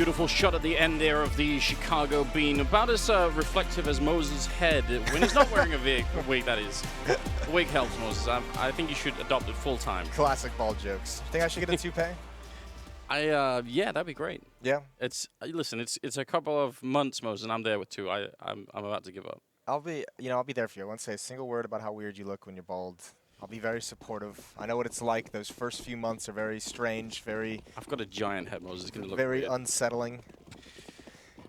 beautiful shot at the end there of the Chicago bean. About as reflective as Moses' head when he's not wearing a wig, that is. The wig helps, Moses. I think you should adopt it full time. Classic ball jokes. Think I should get a toupee? Yeah, that'd be great. Yeah. Listen, it's a couple of months, Moses, and I'm there with 2. I'm about to give up. I'll be there for you. I won't say a single word about how weird you look when you're bald. I'll be very supportive. I know what it's like. Those first few months are very strange, I've got a giant head, Moses. It's gonna look very weird. Unsettling.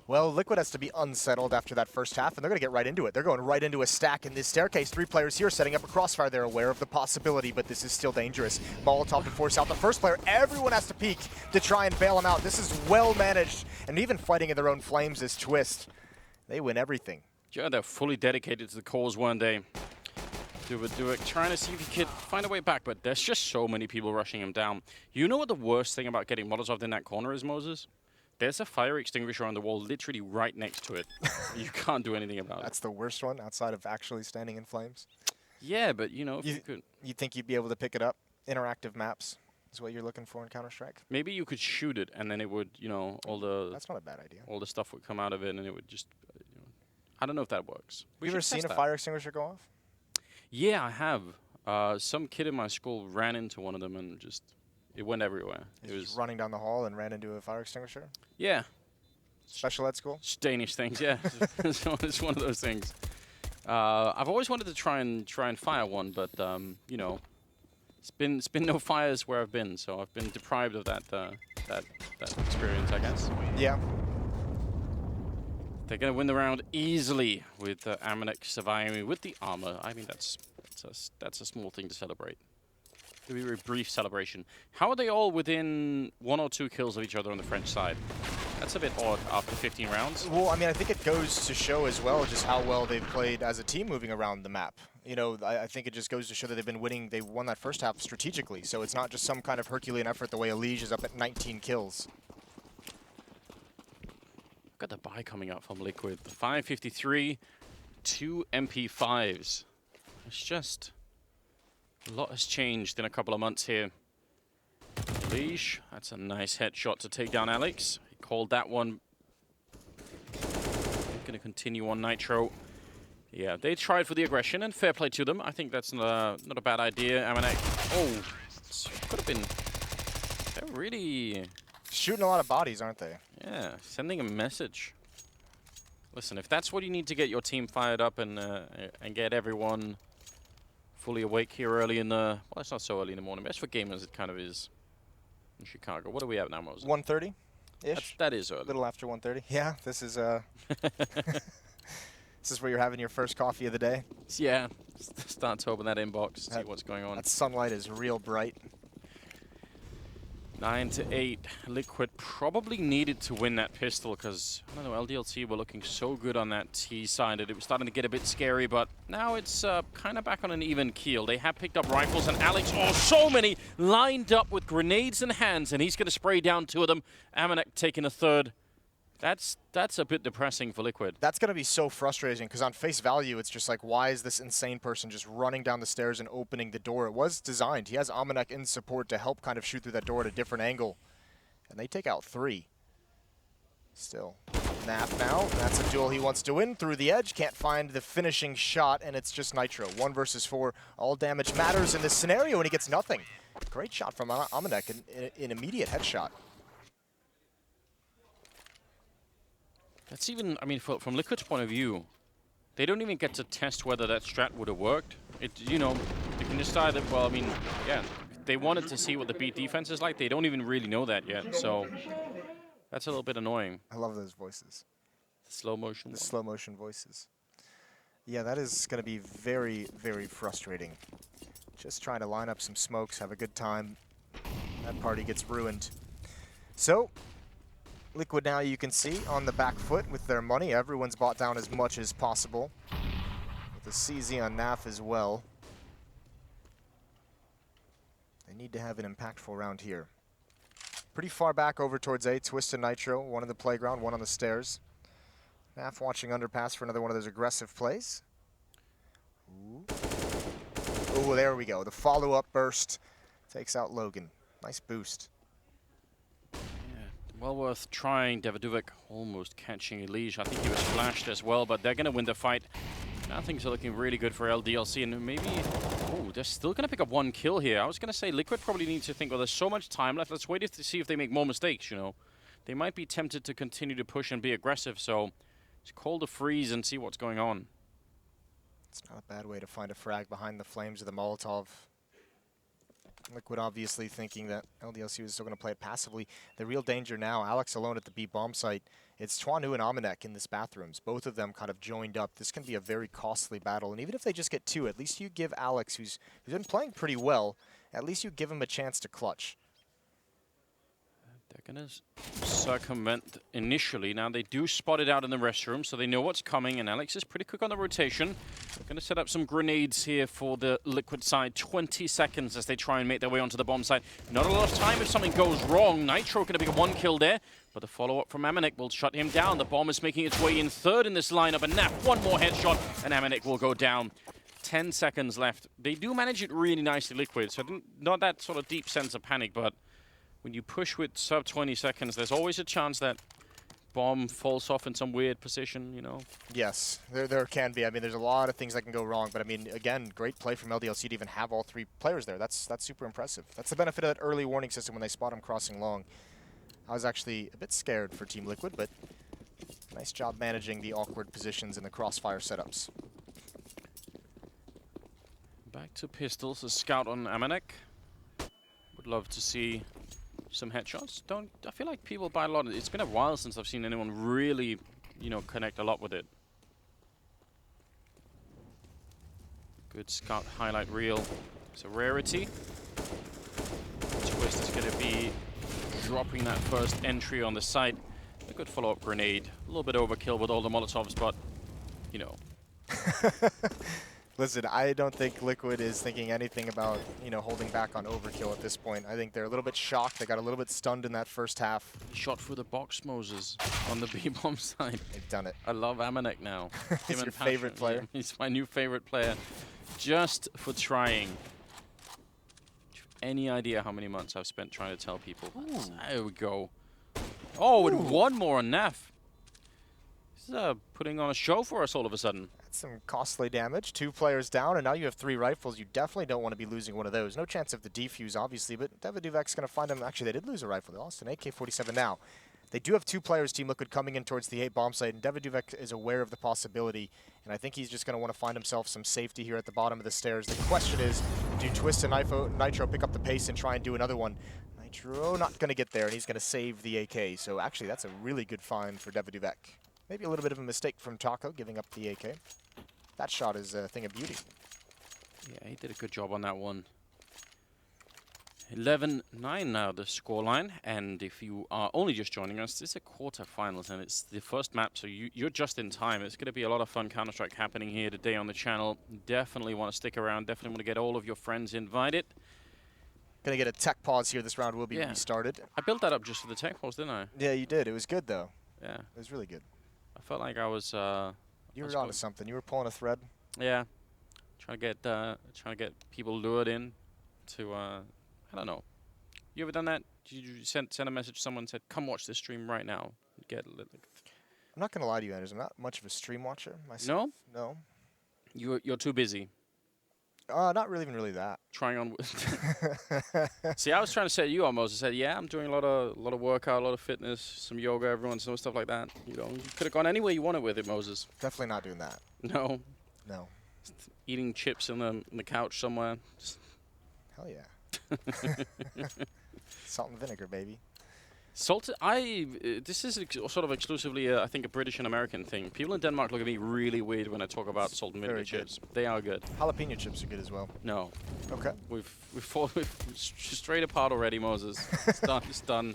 Well, Liquid has to be unsettled after that first half, and they're going to get right into it. They're going right into a stack in this staircase. 3 players here setting up a crossfire. They're aware of the possibility, but this is still dangerous. Molotov to force out the first player. Everyone has to peek to try and bail him out. This is well managed, and even fighting in their own flames is Twist. They win everything. Yeah, they're fully dedicated to the cause one day. Do it, trying to see if he could find a way back, but there's just so many people rushing him down. You know what the worst thing about getting Molotov in that corner is, Moses? There's a fire extinguisher on the wall literally right next to it. You can't do anything about it. That's the worst one, outside of actually standing in flames? Yeah, but you know, if you could... You think you'd be able to pick it up? Interactive maps is what you're looking for in Counter-Strike? Maybe you could shoot it, and then it would, you know, all the... That's not a bad idea. All the stuff would come out of it, and it would just... You know, I don't know if that works. You ever seen a fire extinguisher go off? Yeah, I have. Some kid in my school ran into one of them and just, it went everywhere. It was running down the hall and ran into a fire extinguisher? Yeah. Special ed school? It's Danish things, yeah. So it's one of those things. I've always wanted to try and fire one, but you know, it's been no fires where I've been, so I've been deprived of that experience, I guess. Yeah. They're going to win the round easily with Amanek surviving with the armor. I mean, that's a small thing to celebrate. It'll be a very brief celebration. How are they all within 1 or 2 kills of each other on the French side? That's a bit odd after 15 rounds. Well, I mean, I think it goes to show as well just how well they've played as a team moving around the map. You know, I think it just goes to show that they've been winning. They won that first half strategically, so it's not just some kind of Herculean effort the way Elige is up at 19 kills. Got the buy coming up from Liquid. 553, 2 MP5s. It's just a lot has changed in a couple of months here. Elige, that's a nice headshot to take down Alex. He called that one. Going to continue on Nitro. Yeah, they tried for the aggression, and fair play to them. I think that's not a bad idea. Amanek, could have been. They're really shooting a lot of bodies, aren't they? Yeah, sending a message. Listen, if that's what you need to get your team fired up and get everyone fully awake here early in the... Well, it's not so early in the morning, but as for gamers, it kind of is in Chicago. What are we at now, Moses? 1:30-ish? That is early. A little after 1:30. Yeah, this is... This is where you're having your first coffee of the day? Yeah, start to open that inbox, see what's going on. That sunlight is real bright. 9-8. Liquid probably needed to win that pistol because, I don't know, LDLC were looking so good on that T side that it was starting to get a bit scary, but now it's kind of back on an even keel. They have picked up rifles, and Alex, so many lined up with grenades in hands, and he's going to spray down 2 of them. Amanek taking a 3rd. That's a bit depressing for Liquid. That's going to be so frustrating because on face value, it's just like, why is this insane person just running down the stairs and opening the door? It was designed. He has Amanek in support to help kind of shoot through that door at a different angle. And they take out 3. Still. Naf now. That's a duel he wants to win through the edge. Can't find the finishing shot, and it's just Nitro. 1 versus 4. All damage matters in this scenario, and he gets nothing. Great shot from Amanek, an immediate headshot. That's even, I mean, from Liquid's point of view, they don't even get to test whether that strat would have worked. You know, they can decide that, well, I mean, yeah, they wanted to see what the beat defense is like. They don't even really know that yet, so that's a little bit annoying. I love those voices. Slow motion. The slow motion voices. Yeah, that is going to be very, very frustrating. Just trying to line up some smokes, have a good time. That party gets ruined. So, Liquid now, you can see, on the back foot with their money. Everyone's bought down as much as possible. With the CZ on NAF as well. They need to have an impactful round here. Pretty far back over towards A. Twist and Nitro, 1 in the playground, 1 on the stairs. NAF watching Underpass for another one of those aggressive plays. Oh, there we go. The follow-up burst takes out Logan. Nice boost. Well worth trying. Daviduvik almost catching Elige. I think he was flashed as well, but they're going to win the fight. Now things are looking really good for LDLC, and maybe... Oh, they're still going to pick up 1 kill here. I was going to say Liquid probably needs to think, well, there's so much time left. Let's wait to see if they make more mistakes, you know. They might be tempted to continue to push and be aggressive, so just call the freeze and see what's going on. It's not a bad way to find a frag behind the flames of the Molotov. Liquid obviously thinking that LDLC was still going to play it passively. The real danger now, Alex alone at the B bomb site. It's Twanu and Amanek in this bathrooms. Both of them kind of joined up. This can be a very costly battle. And even if they just get 2, at least you give Alex, who's been playing pretty well, at least you give him a chance to clutch. They're going to circumvent initially. Now they do spot it out in the restroom, so they know what's coming, and Alex is pretty quick on the rotation. They're going to set up some grenades here for the Liquid side. 20 seconds as they try and make their way onto the bomb site. Not a lot of time if something goes wrong. Nitro going to pick up 1 kill there, but the follow-up from Amanek will shut him down. The bomb is making its way in 3rd in this lineup, and Naf, 1 more headshot, and Amanek will go down. 10 seconds left. They do manage it really nicely, Liquid, so not that sort of deep sense of panic, but when you push with sub 20 seconds, there's always a chance that bomb falls off in some weird position, you know? Yes, there can be. I mean, there's a lot of things that can go wrong, but I mean, again, great play from LDLC to even have all 3 players there. That's super impressive. That's the benefit of that early warning system when they spot them crossing long. I was actually a bit scared for Team Liquid, but nice job managing the awkward positions in the crossfire setups. Back to pistols, a scout on Amanek. Would love to see some headshots. I feel like people buy a lot. It's been a while since I've seen anyone really, you know, connect a lot with it. Good scout highlight reel. It's a rarity. Twist is going to be dropping that first entry on the site. A good follow-up grenade. A little bit overkill with all the Molotovs, but, you know. Listen, I don't think Liquid is thinking anything about, you know, holding back on overkill at this point. I think they're a little bit shocked. They got a little bit stunned in that first half. Shot through the box, Moses, on the B-bomb side. They've done it. I love Amanek now. He's your favorite player? Yeah, he's my new favorite player. Just for trying. Any idea how many months I've spent trying to tell people? Ooh. There we go. Oh, and 1 more on Naf. This is putting on a show for us all of a sudden. Some costly damage, 2 players down, and now you have 3 rifles. You definitely don't want to be losing one of those. No chance of the defuse, obviously, but Daviduvek's going to find him. Actually, they did lose a rifle. They lost an AK-47 now. They do have 2 players, Team Liquid, coming in towards the A bomb site, and Daviduvek is aware of the possibility, and I think he's just going to want to find himself some safety here at the bottom of the stairs. The question is, do Twist and Nitro pick up the pace and try and do another one? Nitro not going to get there, and he's going to save the AK. So actually, that's a really good find for Daviduvek. Maybe a little bit of a mistake from Taco, giving up the AK. That shot is a thing of beauty. Yeah, he did a good job on that one. 11-9 now, the scoreline. And if you are only just joining us, this is a quarterfinals, and it's the first map, so you're just in time. It's going to be a lot of fun Counter-Strike happening here today on the channel. Definitely want to stick around. Definitely want to get all of your friends invited. Gonna get a tech pause here. This round will be restarted. I built that up just for the tech pause, didn't I? Yeah, you did. It was good, though. Yeah. It was really good. I felt like I was... you were onto something. You were pulling a thread. Yeah. Trying to get people lured in to... I don't know. You ever done that? Did you send a message to someone and said, come watch this stream right now? Get I'm not going to lie to you, Anders. I'm not much of a stream watcher No? myself. No? You're too busy. Not really even really that. Trying on. See, I was trying to set you on, Moses. I said, yeah, I'm doing a lot of workout, a lot of fitness, some yoga, everyone, some stuff like that. You know, you could have gone anywhere you wanted with it, Moses. Definitely not doing that. No. No. Just eating chips in the couch somewhere. Hell yeah. Salt and vinegar, baby. Salt. This is sort of exclusively, I think, a British and American thing. People in Denmark look at me really weird when I talk about salt and vinegar chips. They are good. Jalapeno chips are good as well. No. Okay. We've strayed apart already, Moses. It's done. It's done.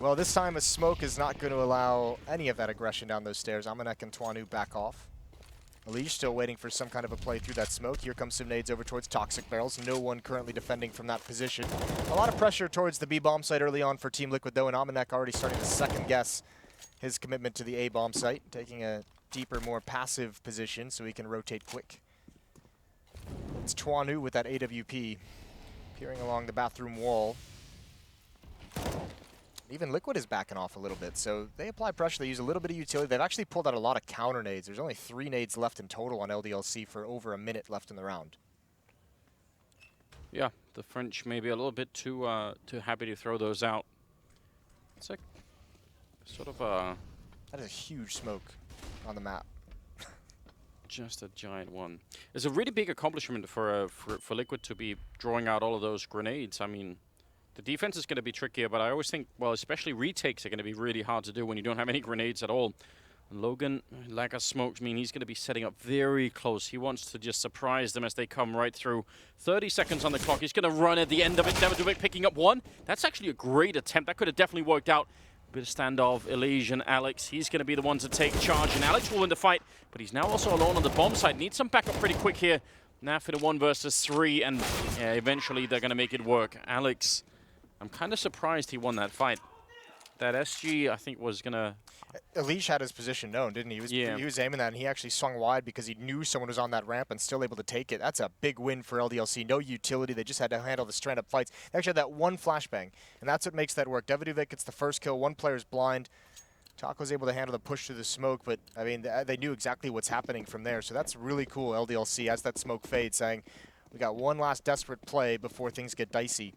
Well, this time a smoke is not going to allow any of that aggression down those stairs. Amanek and Twanu back off. Elige still waiting for some kind of a play through that smoke. Here comes some nades over towards Toxic Barrels. No one currently defending from that position. A lot of pressure towards the B-bomb site early on for Team Liquid, though, and Amanek already starting to second-guess his commitment to the A-bomb site, taking a deeper, more passive position so he can rotate quick. It's Twanu with that AWP, peering along the bathroom wall. Even Liquid is backing off a little bit, so they apply pressure. They use a little bit of utility. They've actually pulled out a lot of counter nades. There's only 3 nades left in total on LDLC for over a minute left in the round. Yeah, the French may be a little bit too happy to throw those out. It's like sort of a... That is a huge smoke on the map. Just a giant one. It's a really big accomplishment for Liquid to be drawing out all of those grenades. I mean, the defense is going to be trickier, but I always think, well, especially retakes are going to be really hard to do when you don't have any grenades at all. And Logan, lack of smokes, mean he's going to be setting up very close. He wants to just surprise them as they come right through. 30 seconds on the clock. He's going to run at the end of it. Devadovic picking up one. That's actually a great attempt. That could have definitely worked out. Bit of standoff, Elysian, Alex. He's going to be the one to take charge, and Alex will win the fight, but he's now also alone on the bomb side. Needs some backup pretty quick here. Naf in a 1 versus 3, and eventually they're going to make it work. Alex, I'm kind of surprised he won that fight. That SG, I think, was going to... Elish had his position known, didn't he? He was aiming that, and he actually swung wide because he knew someone was on that ramp and still able to take it. That's a big win for LDLC. No utility. They just had to handle the strand-up fights. They actually had that one flashbang, and that's what makes that work. Devadovic gets the first kill. One player's blind. Taco's able to handle the push through the smoke, but, I mean, they knew exactly what's happening from there. So that's really cool, LDLC, as that smoke fades, saying, we got one last desperate play before things get dicey.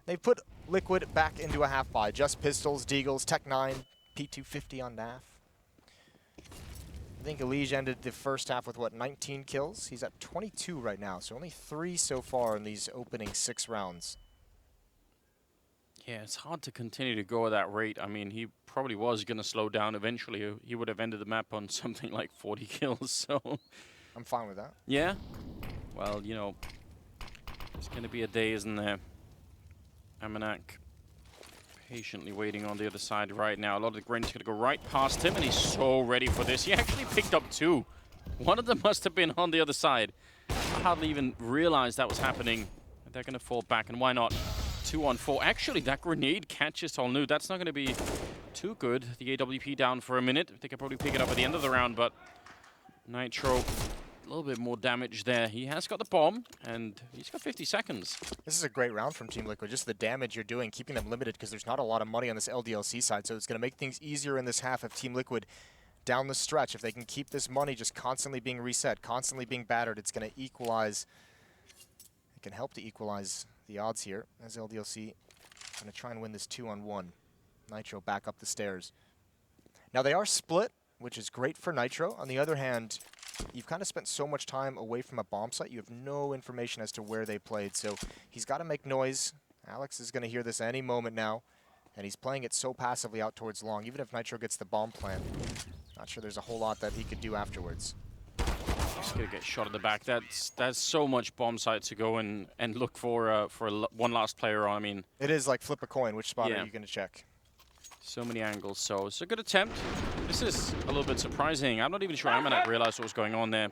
They put Liquid back into a half buy. Just Pistols, Deagles, Tech 9, P250 on NAF. I think Elige ended the first half with, what, 19 kills? He's at 22 right now, so only 3 so far in these opening 6 rounds. Yeah, it's hard to continue to go at that rate. I mean, he probably was going to slow down eventually. He would have ended the map on something like 40 kills, so... I'm fine with that. Yeah? Well, you know, there's going to be a day, isn't there? Amanak patiently waiting on the other side right now. A lot of the grenades going to go right past him, and he's so ready for this. He actually picked up 2. One of them must have been on the other side. I hardly even realized that was happening. They're going to fall back, and why not? 2 on 4. Actually, that grenade catches Tolnu. That's not going to be too good. The AWP down for a minute. They could probably pick it up at the end of the round, but Nitro... a little bit more damage there. He has got the bomb, and he's got 50 seconds. This is a great round from Team Liquid. Just the damage you're doing, keeping them limited, because there's not a lot of money on this LDLC side, so it's going to make things easier in this half of Team Liquid down the stretch. If they can keep this money just constantly being reset, constantly being battered, it's going to equalize. It can help to equalize the odds here, as LDLC going to try and win this 2-on-1. Nitro back up the stairs. Now, they are split, which is great for Nitro. On the other hand, you've kind of spent so much time away from a bomb site, you have no information as to where they played. So he's got to make noise. Alex is going to hear this any moment now, and he's playing it so passively out towards long. Even if Nitro gets the bomb plant, not sure there's a whole lot that he could do afterwards. He's going to get shot in the back. That's so much bomb site to go and look for one last player on. I mean, it is like flip a coin. Which spot are you going to check? So many angles, so it's a good attempt. This is a little bit surprising. I'm not even sure Amanak realized what was going on there.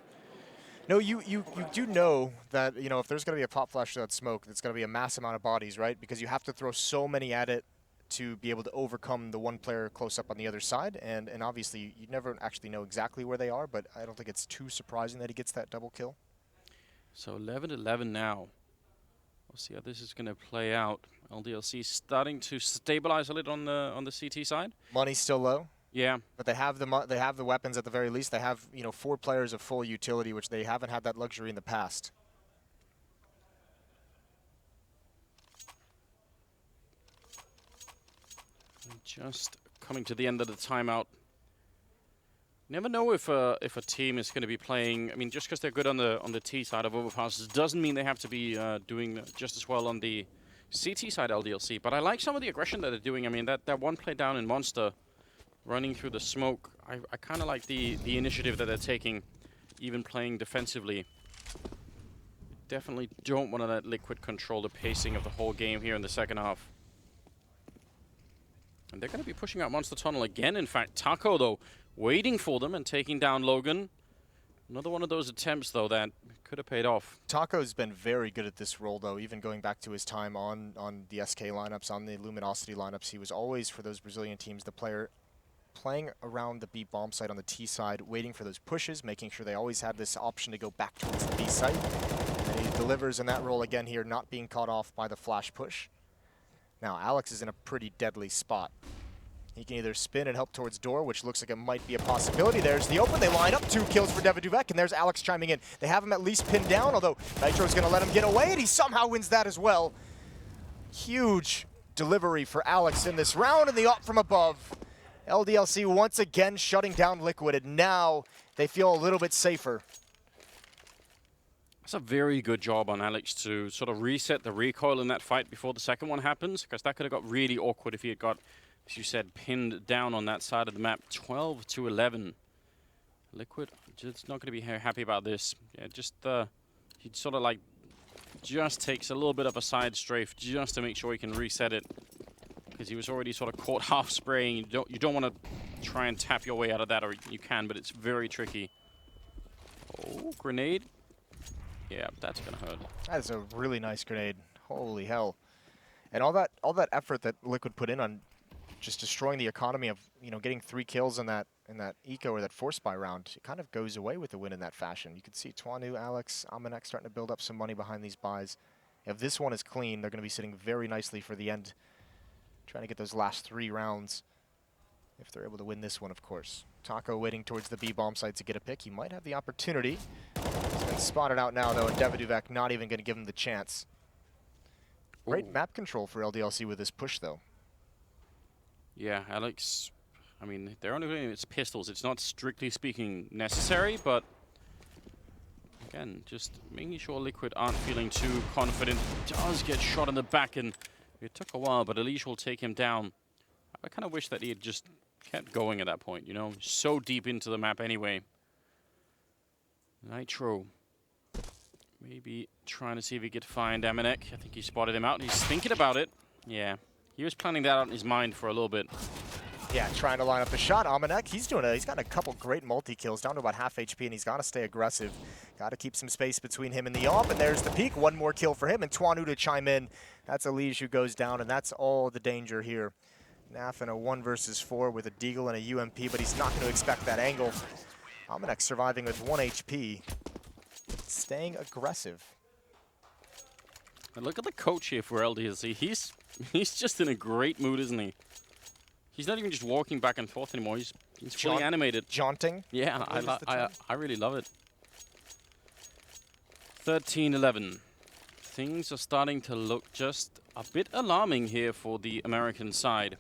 No, you do know that, you know, if there's going to be a pop flash to that smoke, it's going to be a mass amount of bodies, right? Because you have to throw so many at it to be able to overcome the one player close up on the other side. And obviously, you never actually know exactly where they are, but I don't think it's too surprising that he gets that double kill. So 11-11 now. We'll see how this is going to play out. LDLC starting to stabilize a little on the CT side. Money's still low. Yeah, but they have the weapons at the very least. They have, you know, 4 players of full utility, which they haven't had that luxury in the past. Just coming to the end of the timeout. Never know if a team is going to be playing. I mean, just because they're good on the T side of Overpass doesn't mean they have to be doing just as well on the CT side LDLC. But I like some of the aggression that they're doing. I mean, that one play down in Monster, running through the smoke. I kind of like the initiative that they're taking, even playing defensively. Definitely don't want to let Liquid control the pacing of the whole game here in the second half. And they're going to be pushing out Monster Tunnel again. In fact, Taco, though, waiting for them and taking down Logan. Another one of those attempts, though, that could have paid off. Taco's been very good at this role, though, even going back to his time on the SK lineups, on the Luminosity lineups. He was always, for those Brazilian teams, the player playing around the B bomb site on the T side, waiting for those pushes, making sure they always had this option to go back towards the B site. And he delivers in that role again here, not being caught off by the flash push. Now, Alex is in a pretty deadly spot. He can either spin and help towards door, which looks like it might be a possibility. There's the open. They line up 2 kills for Deviduvek, and there's Alex chiming in. They have him at least pinned down, although Nitro's going to let him get away, and he somehow wins that as well. Huge delivery for Alex in this round, and the up from above. LDLC once again shutting down Liquid, and now they feel a little bit safer. That's a very good job on Alex to sort of reset the recoil in that fight before the second one happens, because that could have got really awkward if he had got, as you said, pinned down on that side of the map. 12-11. Liquid just not going to be happy about this. Yeah, just he sort of like just takes a little bit of a side strafe just to make sure he can reset it, because he was already sort of caught half spraying. You don't want to try and tap your way out of that, or you can, but it's very tricky. Oh, grenade. Yeah, that's gonna hurt. That is a really nice grenade. Holy hell! And all that effort that Liquid put in on just destroying the economy of, you know, getting 3 kills in that eco or that force buy round, it kind of goes away with the win in that fashion. You can see Twanu, Alex, Amanek starting to build up some money behind these buys. If this one is clean, they're going to be sitting very nicely for the end, trying to get those last 3 rounds. If they're able to win this one, of course. Taco waiting towards the B-bomb site to get a pick. He might have the opportunity. He's been spotted out now, though, and Deviduvek not even going to give him the chance. Great map control for LDLC with this push, though. Yeah, Alex, I mean, they're only doing it's pistols. It's not strictly speaking necessary, but again, just making sure Liquid aren't feeling too confident. Does get shot in the back, and it took a while, but Elish will take him down. I kind of wish that he had just kept going at that point, you know, so deep into the map anyway. Nitro, maybe trying to see if he could find Amanek. I think he spotted him out. He's thinking about it. Yeah. He was planning that out in his mind for a little bit. Yeah, trying to line up the shot. Amanek, he's got a couple great multi-kills, down to about half HP, and he's got to stay aggressive. Got to keep some space between him and the AWP, and there's the peak. 1 more kill for him, and Twanu to chime in. That's Elish who goes down, and that's all the danger here. Naf in a 1 versus 4 with a Deagle and a UMP, but he's not going to expect that angle. Amanek surviving with 1 HP. Staying aggressive. And look at the coach here for LDLC. He's just in a great mood, isn't he? He's not even just walking back and forth anymore. He's fully animated. Jaunting? Yeah, I really love it. 13-11. Things are starting to look just a bit alarming here for the American side.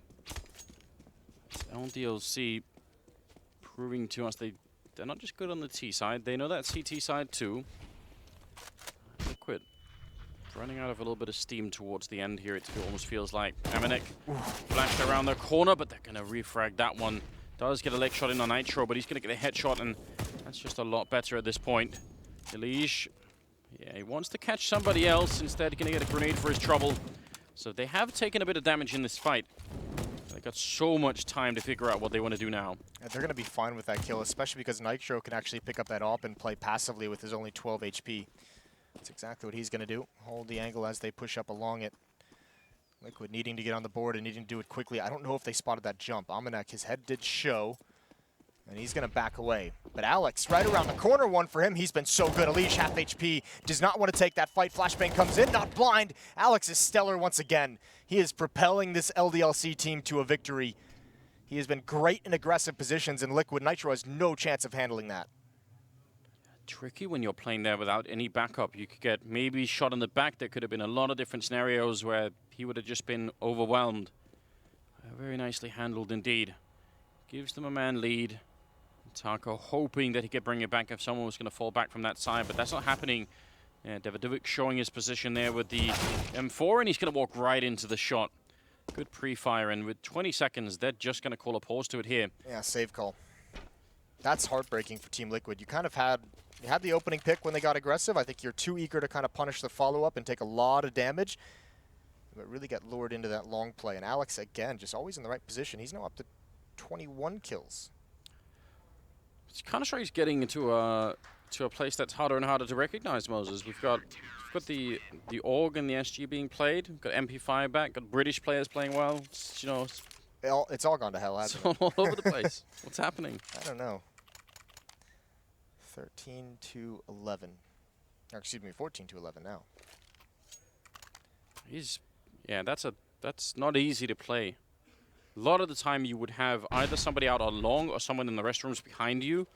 LDLC proving to us they're not just good on the T side. They know that CT side too. Liquid running out of a little bit of steam towards the end here. It almost feels like Amanek flashed around the corner, but they're going to refrag that one. Does get a leg shot in on Nitro, but he's going to get a headshot, and that's just a lot better at this point. Elish, yeah, he wants to catch somebody else. Instead, he's going to get a grenade for his trouble. So they have taken a bit of damage in this fight. They got so much time to figure out what they want to do now. And they're going to be fine with that kill, especially because Nitro can actually pick up that AWP and play passively with his only 12 HP. That's exactly what he's going to do. Hold the angle as they push up along it. Liquid needing to get on the board and needing to do it quickly. I don't know if they spotted that jump. Amanek, his head did show, and he's going to back away. But Alex, right around the corner, 1 for him. He's been so good. Elish, half HP, does not want to take that fight. Flashbang comes in, not blind. Alex is stellar once again. He is propelling this LDLC team to a victory. He has been great in aggressive positions, and Liquid Nitro has no chance of handling that. Tricky when you're playing there without any backup. You could get maybe shot in the back. There could have been a lot of different scenarios where he would have just been overwhelmed. Very nicely handled indeed. Gives them a man lead. Taco hoping that he could bring it back if someone was going to fall back from that side, but that's not happening. Yeah, Deviduvek showing his position there with the M4, and he's going to walk right into the shot. Good pre-fire, and with 20 seconds, they're just going to call a pause to it here. Yeah, save call. That's heartbreaking for Team Liquid. You kind of had the opening pick when they got aggressive. I think you're too eager to kind of punish the follow-up and take a lot of damage, but really get lured into that long play. And Alex, again, just always in the right position. He's now up to 21 kills. It's Counter-Strike's getting into a place that's harder and harder to recognize, Moses. We've got the Org and the SG being played. We've got MP5 back. Got British players playing well. It's, you know, it's all gone to hell, hasn't it? It's all over the place. What's happening? I don't know. 13-11. Or excuse me, 14-11 now. Yeah, that's a That's not easy to play. A lot of the time you would have either somebody out on long or someone in the restrooms behind you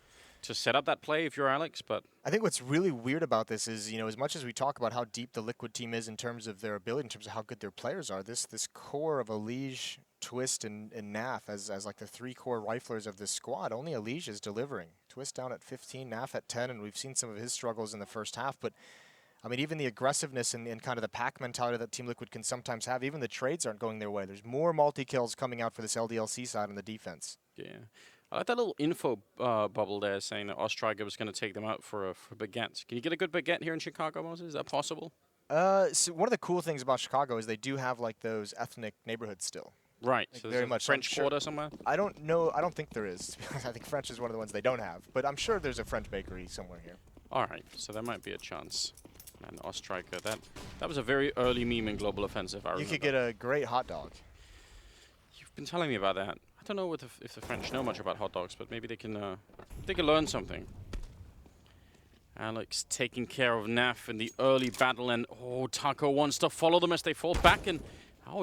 to set up that play if you're Alex, but... I think what's really weird about this is, you know, as much as we talk about how deep the Liquid team is in terms of their ability, in terms of how good their players are, this core of Elige, Twist, and Naf as like the 3 core riflers of this squad, only Elige is delivering. Twist down at 15, Naf at 10, and we've seen some of his struggles in the first half, but I mean, even the aggressiveness and kind of the pack mentality that Team Liquid can sometimes have, even the trades aren't going their way. There's more multi-kills coming out for this LDLC side on the defense. Yeah. I like that little info bubble there saying that Ostriker was going to take them out for baguettes. Can you get a good baguette here in Chicago, Moses? Is that possible? So one of the cool things about Chicago is they do have like those ethnic neighborhoods still. Right. Like so very much. French Quarter somewhere? I don't know. I don't think there is. I think French is one of the ones they don't have. But I'm sure there's a French bakery somewhere here. All right. So there might be a chance. And Ostriker, that was a very early meme in Global Offensive. You could get a great hot dog. You've been telling me about that. I don't know if the French know much about hot dogs, but maybe they can learn something. Alex taking care of Naf in the early battle, and Taco wants to follow them as they fall back, and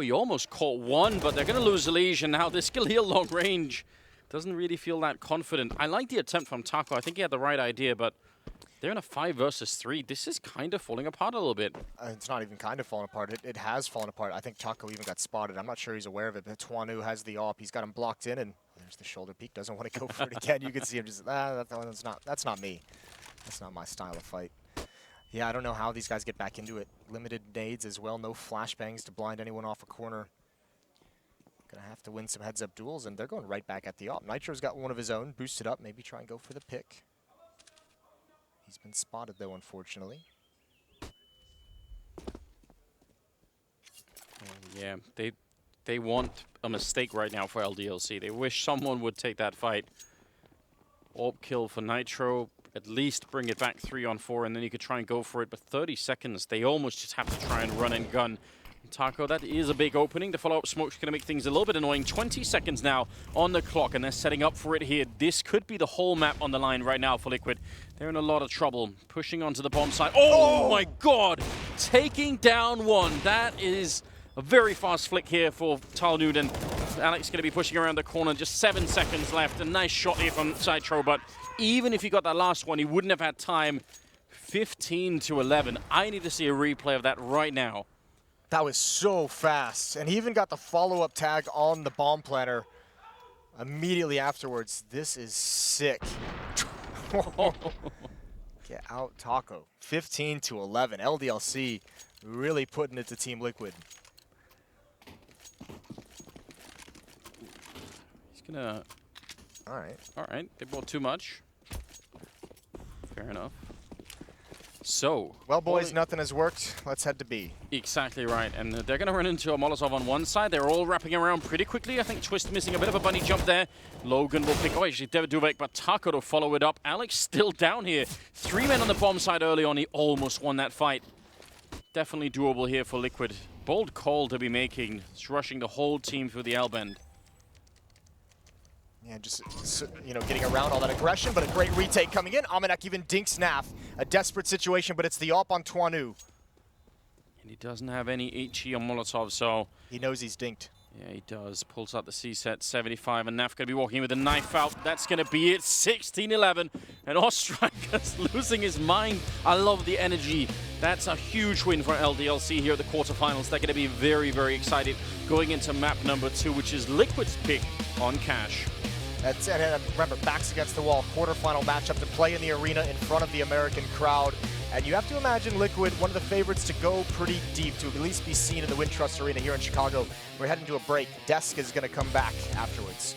he almost caught one, but they're going to lose Elige, and now this Galil long range doesn't really feel that confident. I like the attempt from Taco. I think he had the right idea, but they're in a 5 versus 3. This is kind of falling apart a little bit. It's not even kind of falling apart. It has fallen apart. I think Taco even got spotted. I'm not sure he's aware of it, but Twanu has the AWP. He's got him blocked in, and there's the shoulder peek. Doesn't want to go for it again. You can see him just, that's not me. That's not my style of fight. Yeah, I don't know how these guys get back into it. Limited nades as well. No flashbangs to blind anyone off a corner. Gonna have to win some heads-up duels, and they're going right back at the AWP. Nitro's got one of his own. Boosted up. Maybe try and go for the pick. He's been spotted, though, unfortunately. Yeah, they want a mistake right now for LDLC. They wish someone would take that fight. AWP kill for Nitro. At least bring it back 3-on-4, and then you could try and go for it. But 30 seconds, they almost just have to try and run and gun. Taco, that is a big opening. The follow-up smoke's going to make things a little bit annoying. 20 seconds now on the clock, and they're setting up for it here. This could be the whole map on the line right now for Liquid. They're in a lot of trouble. Pushing onto the bomb site. Oh my god! Taking down one. That is a very fast flick here for Talnud, and Alex going to be pushing around the corner. Just 7 seconds left. A nice shot here from Citro, but even if he got that last one, he wouldn't have had time. 15-11. I need to see a replay of that right now. That was so fast. And he even got the follow-up tag on the bomb planter immediately afterwards. This is sick. Get out, Taco. 15-11. LDLC really putting it to Team Liquid. He's gonna... All right. They bought too much. Fair enough. So, well, boys, nothing has worked. Let's head to B. Exactly right, and they're going to run into a Molotov on one side. They're all wrapping around pretty quickly. I think Twist missing a bit of a bunny jump there. Logan will pick, actually, David Duvek, but Taco to follow it up. Alex still down here. 3 men on the bomb side early on. He almost won that fight. Definitely doable here for Liquid. Bold call to be making. It's rushing the whole team through the L-bend. Yeah, just, you know, getting around all that aggression, but a great retake coming in. Amanek even dinks Naf. A desperate situation, but it's the AWP on Twanu. And he doesn't have any HE on Molotov, so... He knows he's dinked. Yeah, he does. Pulls out the C-set, 75, and Naf going to be walking with a knife out. That's going to be it, 16-11. And Ostriker's losing his mind. I love the energy. That's a huge win for LDLC here at the quarterfinals. They're going to be very, very excited going into map number 2, which is Liquid's pick on Cash. That's it. And remember, backs against the wall, quarterfinal matchup to play in the arena in front of the American crowd. And you have to imagine Liquid, one of the favorites to go pretty deep, to at least be seen in the Wintrust Arena here in Chicago. We're heading to a break. Desk is going to come back afterwards.